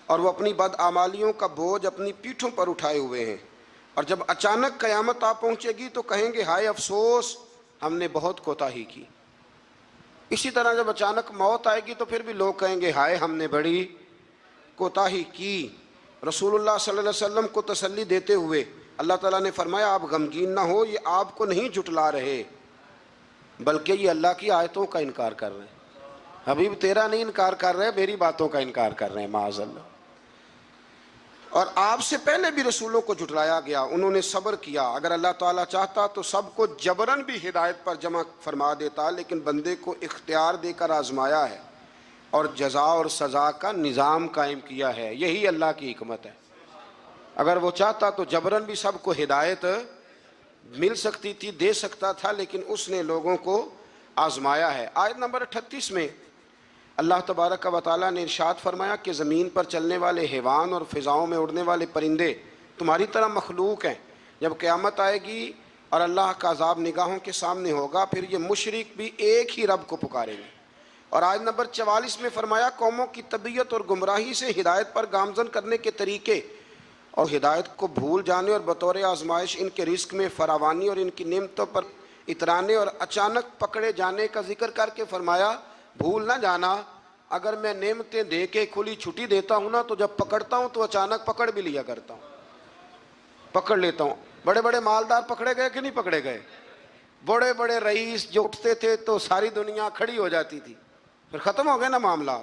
اور وہ اپنی بدعمالیوں کا بوجھ اپنی پیٹھوں پر اٹھائے ہوئے ہیں، اور جب اچانک قیامت آ پہنچے گی تو کہیں گے ہائے افسوس ہم نے بہت کوتاہی کی۔ اسی طرح جب اچانک موت آئے گی تو پھر بھی لوگ کہیں گے ہائے ہم نے بڑی کوتاہی کی۔ رسول اللہ صلی اللہ علیہ وسلم کو تسلی دیتے ہوئے اللہ تعالیٰ نے فرمایا آپ غمگین نہ ہو، یہ آپ کو نہیں جھٹلا رہے بلکہ یہ اللہ کی آیتوں کا انکار کر رہے ہیں، حبیب تیرا نہیں انکار کر رہے، میری باتوں کا انکار کر رہے ہیں معاذ اللہ۔ اور آپ سے پہلے بھی رسولوں کو جھٹلایا گیا، انہوں نے صبر کیا، اگر اللہ تعالیٰ چاہتا تو سب کو جبراً بھی ہدایت پر جمع فرما دیتا، لیکن بندے کو اختیار دے کر آزمایا ہے اور جزا اور سزا کا نظام قائم کیا ہے، یہی اللہ کی حکمت ہے۔ اگر وہ چاہتا تو جبراً بھی سب کو ہدایت مل سکتی تھی، دے سکتا تھا، لیکن اس نے لوگوں کو آزمایا ہے۔ آیت نمبر 38 میں اللہ تبارک و تعالیٰ نے ارشاد فرمایا کہ زمین پر چلنے والے حیوان اور فضاؤں میں اڑنے والے پرندے تمہاری طرح مخلوق ہیں، جب قیامت آئے گی اور اللہ کا عذاب نگاہوں کے سامنے ہوگا پھر یہ مشرک بھی ایک ہی رب کو پکاریں گے۔ اور آیت نمبر 44 میں فرمایا قوموں کی طبیعت اور گمراہی سے ہدایت پر گامزن کرنے کے طریقے اور ہدایت کو بھول جانے اور بطور آزمائش ان کے رزق میں فراوانی اور ان کی نعمتوں پر اترانے اور اچانک پکڑے جانے کا ذکر کر کے فرمایا بھول نہ جانا اگر میں نعمتیں دے کے کھلی چھٹی دیتا ہوں نا تو جب پکڑتا ہوں تو اچانک پکڑ بھی لیا کرتا ہوں، پکڑ لیتا ہوں۔ بڑے بڑے مالدار پکڑے گئے کہ نہیں پکڑے گئے؟ بڑے بڑے رئیس جو اٹھتے تھے تو ساری دنیا کھڑی ہو جاتی تھی، پھر ختم ہو گئے نا معاملہ۔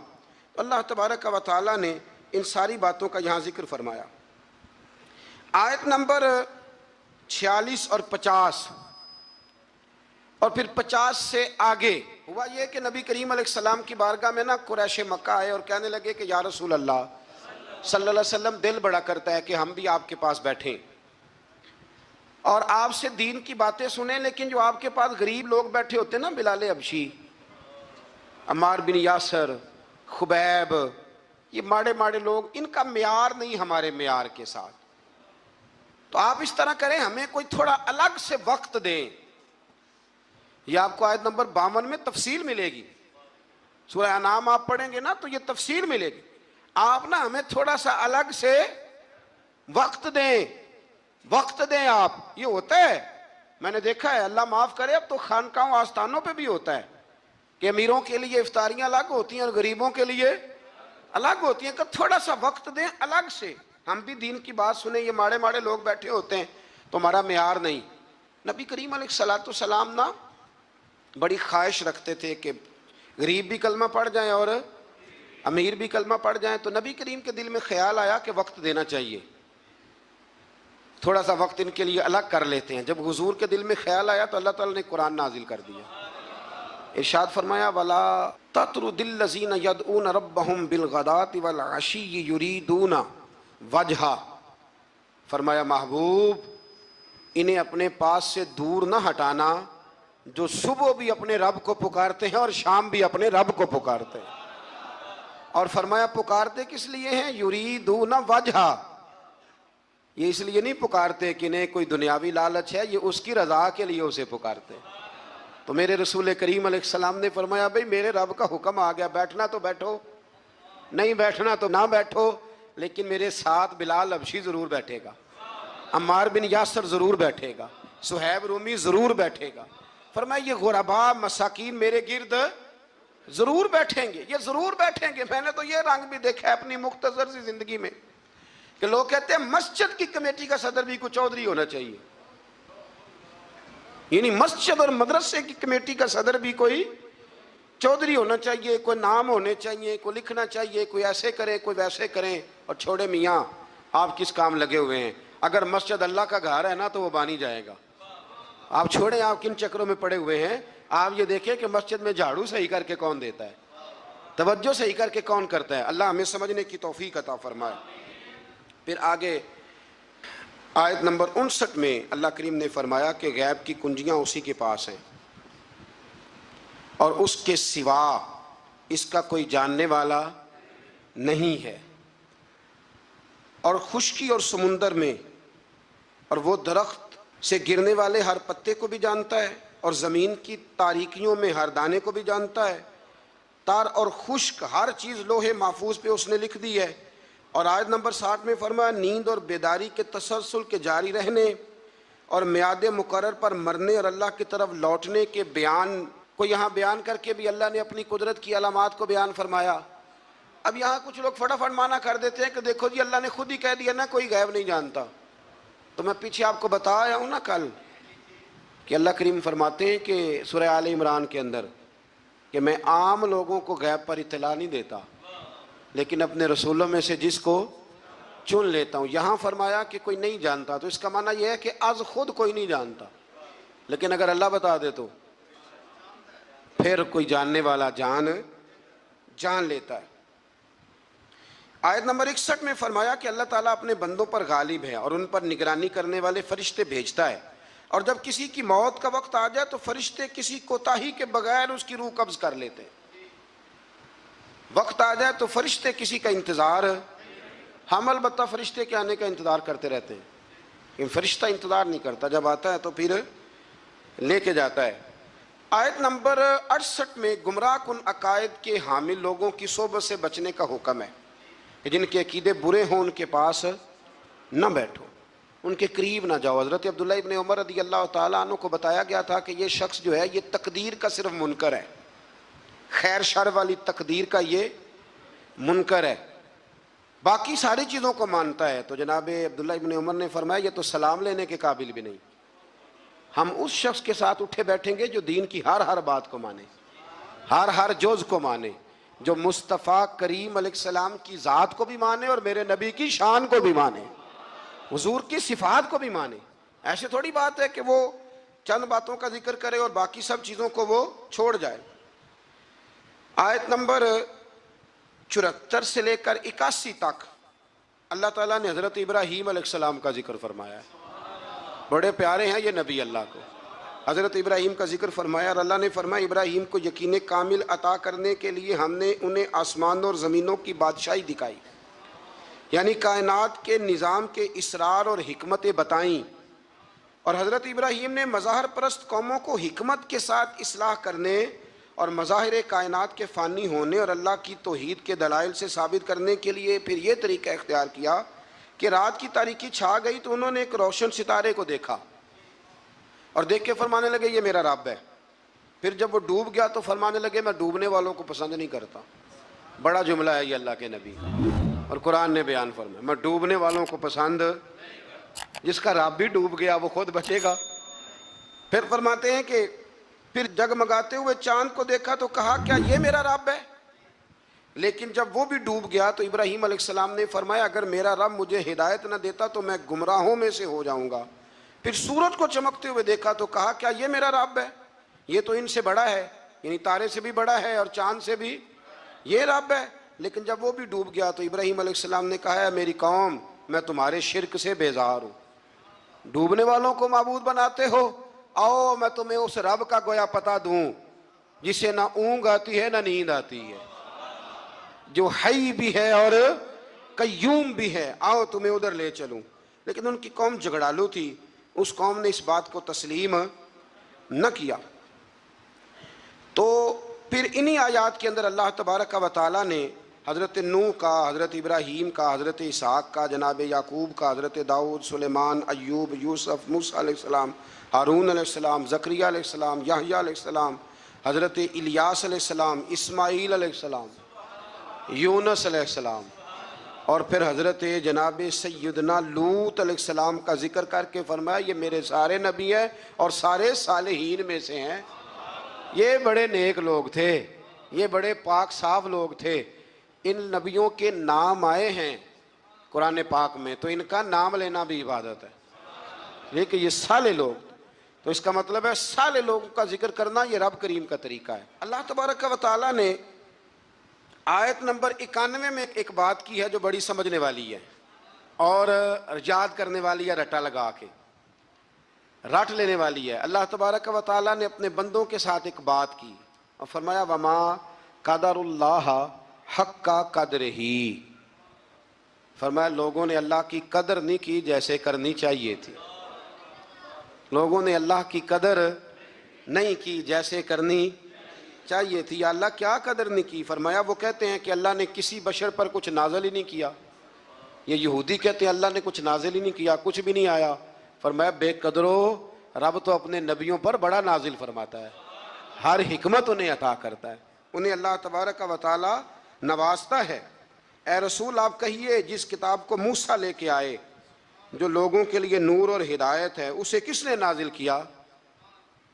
اللہ تبارک و تعالیٰ نے ان ساری باتوں کا یہاں ذکر فرمایا۔ آیت نمبر 46 اور 50 اور پھر 50 سے آگے ہوا یہ کہ نبی کریم علیہ السلام کی بارگاہ میں نا قریش مکہ آئے اور کہنے لگے کہ یا رسول اللہ صلی اللہ علیہ وسلم دل بڑا کرتا ہے کہ ہم بھی آپ کے پاس بیٹھیں اور آپ سے دین کی باتیں سنیں، لیکن جو آپ کے پاس غریب لوگ بیٹھے ہوتے ہیں نا، بلال حبشی، عمار بن یاسر، خبیب، یہ ماڑے ماڑے لوگ، ان کا معیار نہیں ہمارے معیار کے ساتھ، تو آپ اس طرح کریں ہمیں کوئی تھوڑا الگ سے وقت دیں۔ یہ آپ کو آیت نمبر 52 میں تفصیل ملے گی، سورہ انعام آپ پڑھیں گے نا تو یہ تفصیل ملے گی۔ آپ نا ہمیں تھوڑا سا الگ سے وقت دیں، وقت دیں آپ۔ یہ ہوتا ہے، میں نے دیکھا ہے، اللہ معاف کرے، اب تو خانقاہوں آستانوں پہ بھی ہوتا ہے کہ امیروں کے لیے افطاریاں الگ ہوتی ہیں اور غریبوں کے لیے الگ ہوتی ہیں، کہ تھوڑا سا وقت دیں الگ سے، ہم بھی دین کی بات سنیں۔ یہ ماڑے ماڑے لوگ بیٹھے ہوتے ہیں تو ہمارا معیار نہیں۔ نبی کریم علیہ السلام نا بڑی خواہش رکھتے تھے کہ غریب بھی کلمہ پڑھ جائیں اور امیر بھی کلمہ پڑھ جائیں، تو نبی کریم کے دل میں خیال آیا کہ وقت دینا چاہیے، تھوڑا سا وقت ان کے لیے الگ کر لیتے ہیں۔ جب حضور کے دل میں خیال آیا تو اللہ تعالیٰ نے قرآن نازل کر دیا، ارشاد فرمایا ولا تطرد الذین یدعون ربہم بالغداۃ والعشی یریدون وجہہ، فرمایا محبوب انہیں اپنے پاس سے دور نہ ہٹانا جو صبح بھی اپنے رب کو پکارتے ہیں اور شام بھی اپنے رب کو پکارتے ہیں۔ اور فرمایا پکارتے کس لیے ہیں؟ یریدون وجہہ، یہ اس لیے نہیں پکارتے کہ انہیں کوئی دنیاوی لالچ ہے، یہ اس کی رضا کے لیے اسے پکارتے ہیں۔ تو میرے رسول کریم علیہ السلام نے فرمایا بھئی میرے رب کا حکم آ گیا، بیٹھنا تو بیٹھو، نہیں بیٹھنا تو نہ بیٹھو، لیکن میرے ساتھ بلال حبشی ضرور بیٹھے گا، عمار بن یاسر ضرور بیٹھے گا، صہیب رومی ضرور بیٹھے گا۔ فرمایا یہ غرباء مساکین میرے گرد ضرور بیٹھیں گے، یہ ضرور بیٹھیں گے۔ میں نے تو یہ رنگ بھی دیکھا ہے اپنی مختصر سی زندگی میں کہ لوگ کہتے ہیں مسجد کی کمیٹی کا صدر بھی کوئی چودھری ہونا چاہیے، یعنی مسجد اور مدرسے کی کمیٹی کا صدر بھی کوئی چودھری ہونا چاہیے، کوئی نام ہونے چاہیے، کوئی لکھنا چاہیے، کوئی ایسے کرے کوئی ویسے کریں۔ اور چھوڑے میاں آپ کس کام لگے ہوئے ہیں؟ اگر مسجد اللہ کا گھر ہے نا تو وہ بانی جائے گا۔ آپ چھوڑیں آپ کن چکروں میں پڑے ہوئے ہیں، آپ یہ دیکھیں کہ مسجد میں جھاڑو صحیح کر کے کون دیتا ہے، توجہ صحیح کر کے کون کرتا ہے۔ اللہ ہمیں سمجھنے کی توفیق عطا فرمائے۔ پھر آگے آیت نمبر 59 میں اللہ کریم نے فرمایا کہ غیب کی کنجیاں اسی کے پاس ہیں اور اس کے سوا اس کا کوئی جاننے والا نہیں ہے، اور خشکی اور سمندر میں اور وہ درخت سے گرنے والے ہر پتے کو بھی جانتا ہے اور زمین کی تاریکیوں میں ہر دانے کو بھی جانتا ہے۔ تار اور خشک ہر چیز لوح محفوظ پہ اس نے لکھ دی ہے۔ اور آیت نمبر 60 میں فرمایا نیند اور بیداری کے تسلسل کے جاری رہنے اور میعاد مقرر پر مرنے اور اللہ کی طرف لوٹنے کے بیان کو یہاں بیان کر کے بھی اللہ نے اپنی قدرت کی علامات کو بیان فرمایا۔ اب یہاں کچھ لوگ فٹافٹ مانا کر دیتے ہیں کہ دیکھو جی اللہ نے خود ہی کہہ دیا نا کوئی غیب نہیں جانتا۔ تو میں پیچھے آپ کو بتایا ہوں نا کل کہ اللہ کریم فرماتے ہیں کہ سورہ آل عمران کے اندر کہ میں عام لوگوں کو غیب پر اطلاع نہیں دیتا لیکن اپنے رسولوں میں سے جس کو چن لیتا ہوں۔ یہاں فرمایا کہ کوئی نہیں جانتا تو اس کا معنی یہ ہے کہ از خود کوئی نہیں جانتا، لیکن اگر اللہ بتا دے تو پھر کوئی جاننے والا جان لیتا ہے۔ آیت نمبر 61 میں فرمایا کہ اللہ تعالیٰ اپنے بندوں پر غالب ہے اور ان پر نگرانی کرنے والے فرشتے بھیجتا ہے، اور جب کسی کی موت کا وقت آ جائے تو فرشتے کسی کوتاہی کے بغیر اس کی روح قبض کر لیتے ہیں۔ وقت آ جائے تو فرشتے کسی کا انتظار، ہم البتہ فرشتے کے آنے کا انتظار کرتے رہتے ہیں، لیکن فرشتہ انتظار نہیں کرتا، جب آتا ہے تو پھر لے کے جاتا ہے۔ آیت نمبر 68 میں گمراہ کن عقائد کے حامل لوگوں کی صحبت سے بچنے کا حکم ہے کہ جن کے عقیدے برے ہوں ان کے پاس نہ بیٹھو، ان کے قریب نہ جاؤ۔ حضرت عبداللہ ابن عمر رضی اللہ تعالیٰ عنہ کو بتایا گیا تھا کہ یہ شخص جو ہے یہ تقدیر کا صرف منکر ہے، خیر شر والی تقدیر کا یہ منکر ہے، باقی ساری چیزوں کو مانتا ہے۔ تو جناب عبداللہ ابن عمر نے فرمایا یہ تو سلام لینے کے قابل بھی نہیں۔ ہم اس شخص کے ساتھ اٹھے بیٹھیں گے جو دین کی ہر بات کو مانے، ہر جز کو مانے، جو مصطفیٰ کریم علیہ السلام کی ذات کو بھی مانے اور میرے نبی کی شان کو بھی مانے، حضور کی صفات کو بھی مانے۔ ایسے تھوڑی بات ہے کہ وہ چند باتوں کا ذکر کرے اور باقی سب چیزوں کو وہ چھوڑ جائے۔ آیت نمبر 74 سے لے کر 81 تک اللہ تعالیٰ نے حضرت ابراہیم علیہ السلام کا ذکر فرمایا ہے۔ بڑے پیارے ہیں یہ نبی اللہ کو، حضرت ابراہیم کا ذکر فرمایا، اور اللہ نے فرمایا ابراہیم کو یقین کامل عطا کرنے کے لیے ہم نے انہیں آسمانوں اور زمینوں کی بادشاہی دکھائی، یعنی کائنات کے نظام کے اسرار اور حکمتیں بتائیں، اور حضرت ابراہیم نے مظاہر پرست قوموں کو حکمت کے ساتھ اصلاح کرنے اور مظاہر کائنات کے فانی ہونے اور اللہ کی توحید کے دلائل سے ثابت کرنے کے لیے پھر یہ طریقہ اختیار کیا کہ رات کی تاریکی چھا گئی تو انہوں نے ایک روشن ستارے کو دیکھا اور دیکھ کے فرمانے لگے یہ میرا رب ہے۔ پھر جب وہ ڈوب گیا تو فرمانے لگے میں ڈوبنے والوں کو پسند نہیں کرتا۔ بڑا جملہ ہے یہ اللہ کے نبی، اور قرآن نے بیان فرمایا میں ڈوبنے والوں کو پسند، جس کا رب بھی ڈوب گیا وہ خود بچے گا۔ پھر فرماتے ہیں کہ پھر جگمگاتے ہوئے چاند کو دیکھا تو کہا کیا یہ میرا رب ہے؟ لیکن جب وہ بھی ڈوب گیا تو ابراہیم علیہ السلام نے فرمایا اگر میرا رب مجھے ہدایت نہ دیتا تو میں گمراہوں میں سے ہو جاؤں گا۔ پھر سورج کو چمکتے ہوئے دیکھا تو کہا کیا یہ میرا رب ہے؟ یہ تو ان سے بڑا ہے۔ یعنی تارے سے بھی بڑا ہے اور چاند سے بھی، یہ رب ہے۔ لیکن جب وہ بھی ڈوب گیا تو ابراہیم علیہ السلام نے کہا ہے میری قوم میں تمہارے شرک سے بیزار ہوں، ڈوبنے والوں کو معبود بناتے ہو، آؤ میں تمہیں اس رب کا گویا پتہ دوں جسے نہ اونگ آتی ہے نہ نیند آتی ہے، جو حی بھی ہے اور قیوم بھی ہے، آؤ تمہیں ادھر لے چلوں۔ لیکن ان کی قوم جھگڑالو تھی، اس قوم نے اس بات کو تسلیم نہ کیا۔ تو پھر انہی آیات کے اندر اللہ تبارک و تعالیٰ نے حضرت نوح کا، حضرت ابراہیم کا، حضرت اسحاق کا، جناب یعقوب کا، حضرت داؤد، سلیمان، ایوب، یوسف، موسیٰ علیہ السلام، ہارون علیہ السلام، زکریہ علیہ السلام، یحییٰ علیہ السلام، حضرت الیاس علیہ السلام، اسماعیل علیہ السلام، یونس علیہ السلام، اور پھر حضرت جناب سیدنا لوط علیہ السلام کا ذکر کر کے فرمایا یہ میرے سارے نبی ہیں اور سارے صالحین میں سے ہیں، یہ بڑے نیک لوگ تھے، یہ بڑے پاک صاف لوگ تھے۔ ان نبیوں کے نام آئے ہیں قرآن پاک میں تو ان کا نام لینا بھی عبادت ہے، لیکن یہ صالح لوگ، تو اس کا مطلب ہے صالح لوگوں کا ذکر کرنا یہ رب کریم کا طریقہ ہے۔ اللہ تبارک و تعالیٰ نے آیت نمبر 91 میں ایک بات کی ہے جو بڑی سمجھنے والی ہے اور یاد کرنے والی ہے، رٹا لگا کے رٹ لینے والی ہے۔ اللہ تبارک و تعالیٰ نے اپنے بندوں کے ساتھ ایک بات کی اور فرمایا وما قدر اللہ حق کا قدر ہی، فرمایا لوگوں نے اللہ کی قدر نہیں کی جیسے کرنی چاہیے تھی، لوگوں نے اللہ کی قدر نہیں کی جیسے کرنی چاہیے تھی۔ یا اللہ کیا قدر نہیں کی؟ فرمایا وہ کہتے ہیں کہ اللہ نے کسی بشر پر کچھ نازل ہی نہیں کیا، یہ یہودی کہتے ہیں اللہ نے کچھ نازل ہی نہیں کیا، کچھ بھی نہیں آیا۔ فرمایا بے قدرو، رب تو اپنے نبیوں پر بڑا نازل فرماتا ہے، ہر حکمت انہیں عطا کرتا ہے، انہیں اللہ تبارک و تعالی نوازتا ہے۔ اے رسول آپ کہیے جس کتاب کو موسیٰ لے کے آئے جو لوگوں کے لیے نور اور ہدایت ہے اسے کس نے نازل کیا؟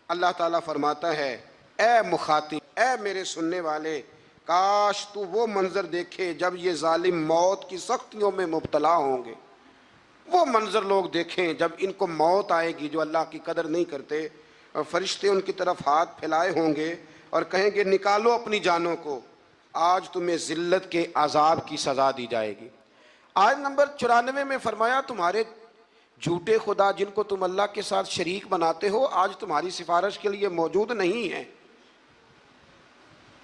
اللہ تعالیٰ فرماتا ہے اے مخاطب، اے میرے سننے والے، کاش تو وہ منظر دیکھے جب یہ ظالم موت کی سختیوں میں مبتلا ہوں گے، وہ منظر لوگ دیکھیں جب ان کو موت آئے گی جو اللہ کی قدر نہیں کرتے، اور فرشتے ان کی طرف ہاتھ پھیلائے ہوں گے اور کہیں گے نکالو اپنی جانوں کو، آج تمہیں ذلت کے عذاب کی سزا دی جائے گی۔ آیت نمبر 94 میں فرمایا تمہارے جھوٹے خدا جن کو تم اللہ کے ساتھ شریک بناتے ہو آج تمہاری سفارش کے لیے موجود نہیں ہیں،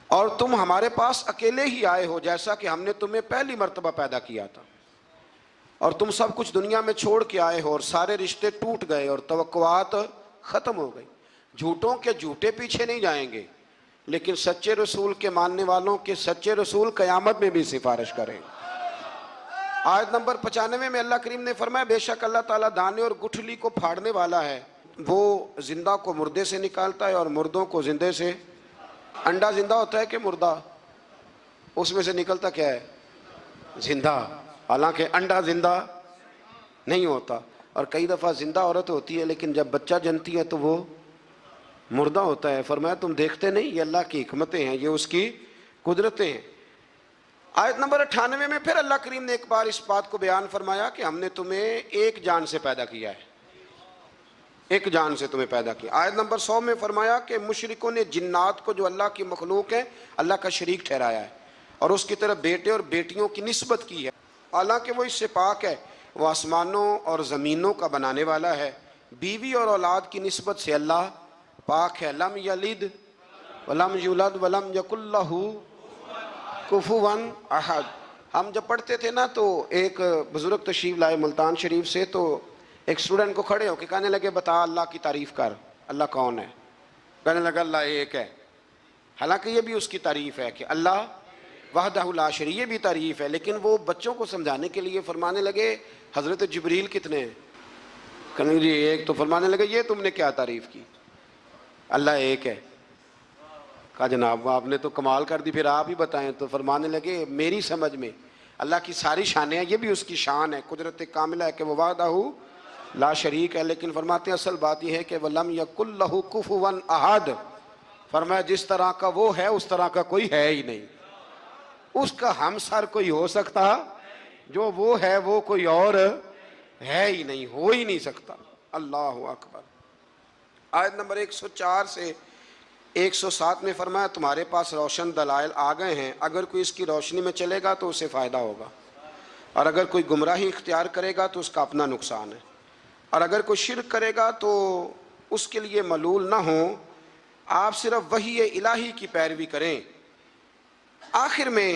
اور تم ہمارے پاس اکیلے ہی آئے ہو جیسا کہ ہم نے تمہیں پہلی مرتبہ پیدا کیا تھا، اور تم سب کچھ دنیا میں چھوڑ کے آئے ہو اور سارے رشتے ٹوٹ گئے اور توقعات ختم ہو گئی۔ جھوٹوں کے جھوٹے پیچھے نہیں جائیں گے، لیکن سچے رسول کے ماننے والوں کے سچے رسول قیامت میں بھی سفارش کریں گے۔ آیت نمبر 95 میں اللہ کریم نے فرمایا بے شک اللہ تعالیٰ دانے اور گٹھلی کو پھاڑنے والا ہے، وہ زندہ کو مردے سے نکالتا ہے اور مردوں کو زندے سے۔ انڈا زندہ ہوتا ہے کہ مردہ؟ اس میں سے نکلتا کیا ہے؟ زندہ، حالانکہ انڈا زندہ نہیں ہوتا، اور کئی دفعہ زندہ عورت ہوتی ہے لیکن جب بچہ جنتی ہے تو وہ مردہ ہوتا ہے۔ فرمایا تم دیکھتے نہیں، یہ اللہ کی حکمتیں ہیں، یہ اس کی قدرتیں ہیں۔ آیت نمبر 98 میں پھر اللہ کریم نے ایک بار اس بات کو بیان فرمایا کہ ہم نے تمہیں ایک جان سے پیدا کیا ہے، ایک جان سے تمہیں پیدا کیا۔ آیت نمبر 100 میں فرمایا کہ مشرکوں نے جنات کو جو اللہ کی مخلوق ہے اللہ کا شریک ٹھہرایا ہے اور اس کی طرف بیٹے اور بیٹیوں کی نسبت کی ہے، حالانکہ وہ اس سے پاک ہے، وہ آسمانوں اور زمینوں کا بنانے والا ہے۔ بیوی اور اولاد کی نسبت سے اللہ پاک ہے، لم یلد ولم یولد ولم یکن لہ کفوا احد۔ ہم جب پڑھتے تھے نا تو ایک بزرگ تشریف لائے ملتان شریف سے، تو ایک اسٹوڈنٹ کو کھڑے ہو کے کہنے لگے بتا اللہ کی تعریف کر، اللہ کون ہے؟ کہنے لگا اللہ ایک ہے، حالانکہ یہ بھی اس کی تعریف ہے کہ اللہ وحدہ لا شریک، یہ بھی تعریف ہے، لیکن وہ بچوں کو سمجھانے کے لیے فرمانے لگے حضرت جبریل کتنے ہیں؟ کہنے لگے جی ایک، تو فرمانے لگے یہ تم نے کیا تعریف کی؟ اللہ ایک ہے۔ کہا جناب آپ نے تو کمال کر دی، پھر آپ ہی بتائیں۔ تو فرمانے لگے میری سمجھ میں اللہ کی ساری شانیں ہیں، یہ بھی اس کی شان ہے، قدرت کاملہ ہے کہ وہ وحدہ لا شریک ہے، لیکن فرماتے ہیں اصل بات یہ ہے کہ وَلَمْ يَكُنْ لَهُ كُفُوًا أَحَدٌ، فرمایا جس طرح کا وہ ہے اس طرح کا کوئی ہے ہی نہیں، اس کا ہمسر کوئی ہو سکتا؟ جو وہ ہے وہ کوئی اور ہے ہی نہیں، ہو ہی نہیں سکتا۔ اللہ اکبر۔ آیت نمبر 104 سے 107 میں فرمایا تمہارے پاس روشن دلائل آ گئے ہیں، اگر کوئی اس کی روشنی میں چلے گا تو اسے فائدہ ہوگا، اور اگر کوئی گمراہی اختیار کرے گا تو اس کا اپنا نقصان ہے، اور اگر کوئی شرک کرے گا تو اس کے لیے ملول نہ ہو، آپ صرف وحی الہی کی پیروی کریں۔ آخر میں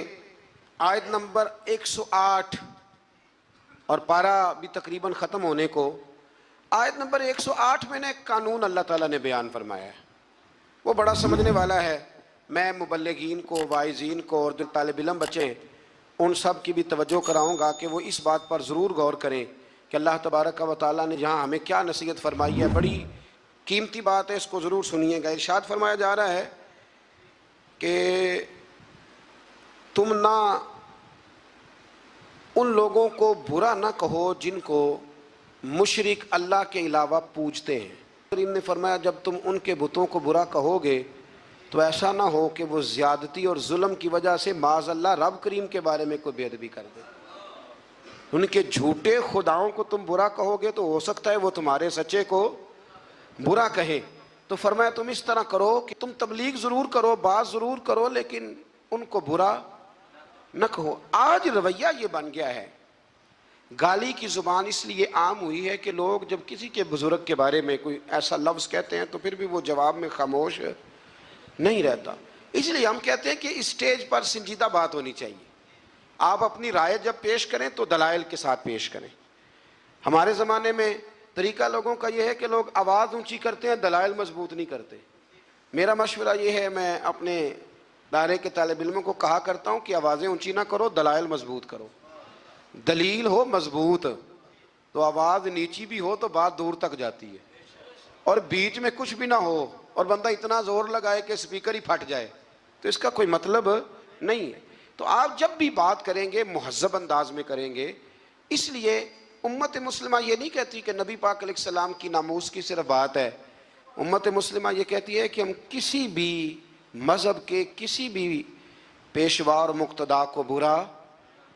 آیت نمبر 108 اور پارہ بھی تقریباً ختم ہونے کو، آیت نمبر 108 میں نے ایک قانون اللہ تعالیٰ نے بیان فرمایا ہے، وہ بڑا سمجھنے والا ہے۔ میں مبلغین کو، واعظین کو اور جو طالب علم بچے ہیں ان سب کی بھی توجہ کراؤں گا کہ وہ اس بات پر ضرور غور کریں کہ اللہ تبارک و تعالیٰ نے جہاں ہمیں کیا نصیحت فرمائی ہے، بڑی قیمتی بات ہے، اس کو ضرور سنیے گا۔ ارشاد فرمایا جا رہا ہے کہ تم نہ ان لوگوں کو برا نہ کہو جن کو مشرک اللہ کے علاوہ پوجتے ہیں۔ کریم نے فرمایا جب تم ان کے بتوں کو برا کہو گے تو ایسا نہ ہو کہ وہ زیادتی اور ظلم کی وجہ سے معاذ اللہ رب کریم کے بارے میں کوئی بے ادبی کر دے۔ ان کے جھوٹے خداؤں کو تم برا کہو گے تو ہو سکتا ہے وہ تمہارے سچے کو برا کہیں۔ تو فرمایا تم اس طرح کرو کہ تم تبلیغ ضرور کرو، بات ضرور کرو، لیکن ان کو برا نہ کہو۔ آج رویہ یہ بن گیا ہے، گالی کی زبان اس لیے عام ہوئی ہے کہ لوگ جب کسی کے بزرگ کے بارے میں کوئی ایسا لفظ کہتے ہیں تو پھر بھی وہ جواب میں خاموش نہیں رہتا۔ اس لیے ہم کہتے ہیں کہ اسٹیج پر سنجیدہ بات ہونی چاہیے، آپ اپنی رائے جب پیش کریں تو دلائل کے ساتھ پیش کریں۔ ہمارے زمانے میں طریقہ لوگوں کا یہ ہے کہ لوگ آواز اونچی کرتے ہیں، دلائل مضبوط نہیں کرتے۔ میرا مشورہ یہ ہے، میں اپنے دائرے کے طالب علموں کو کہا کرتا ہوں کہ آوازیں اونچی نہ کرو، دلائل مضبوط کرو۔ دلیل ہو مضبوط تو آواز نیچی بھی ہو تو بات دور تک جاتی ہے، اور بیچ میں کچھ بھی نہ ہو اور بندہ اتنا زور لگائے کہ سپیکر ہی پھٹ جائے تو اس کا کوئی مطلب نہیں ہے۔ تو آپ جب بھی بات کریں گے مہذب انداز میں کریں گے۔ اس لیے امت مسلمہ یہ نہیں کہتی کہ نبی پاک علیہ السلام کی ناموس کی صرف بات ہے، امت مسلمہ یہ کہتی ہے کہ ہم کسی بھی مذہب کے کسی بھی پیشوا اور مقتدا کو برا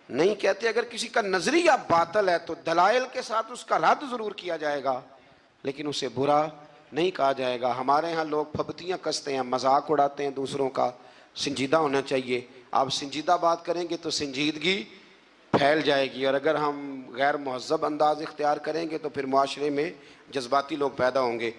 نہیں کہتے۔ اگر کسی کا نظریہ باطل ہے تو دلائل کے ساتھ اس کا رد ضرور کیا جائے گا، لیکن اسے برا نہیں کہا جائے گا۔ ہمارے ہاں لوگ پھبتیاں کستے ہیں، مذاق اڑاتے ہیں دوسروں کا، سنجیدہ ہونا چاہیے۔ آپ سنجیدہ بات کریں گے تو سنجیدگی پھیل جائے گی، اور اگر ہم غیر مہذب انداز اختیار کریں گے تو پھر معاشرے میں جذباتی لوگ پیدا ہوں گے۔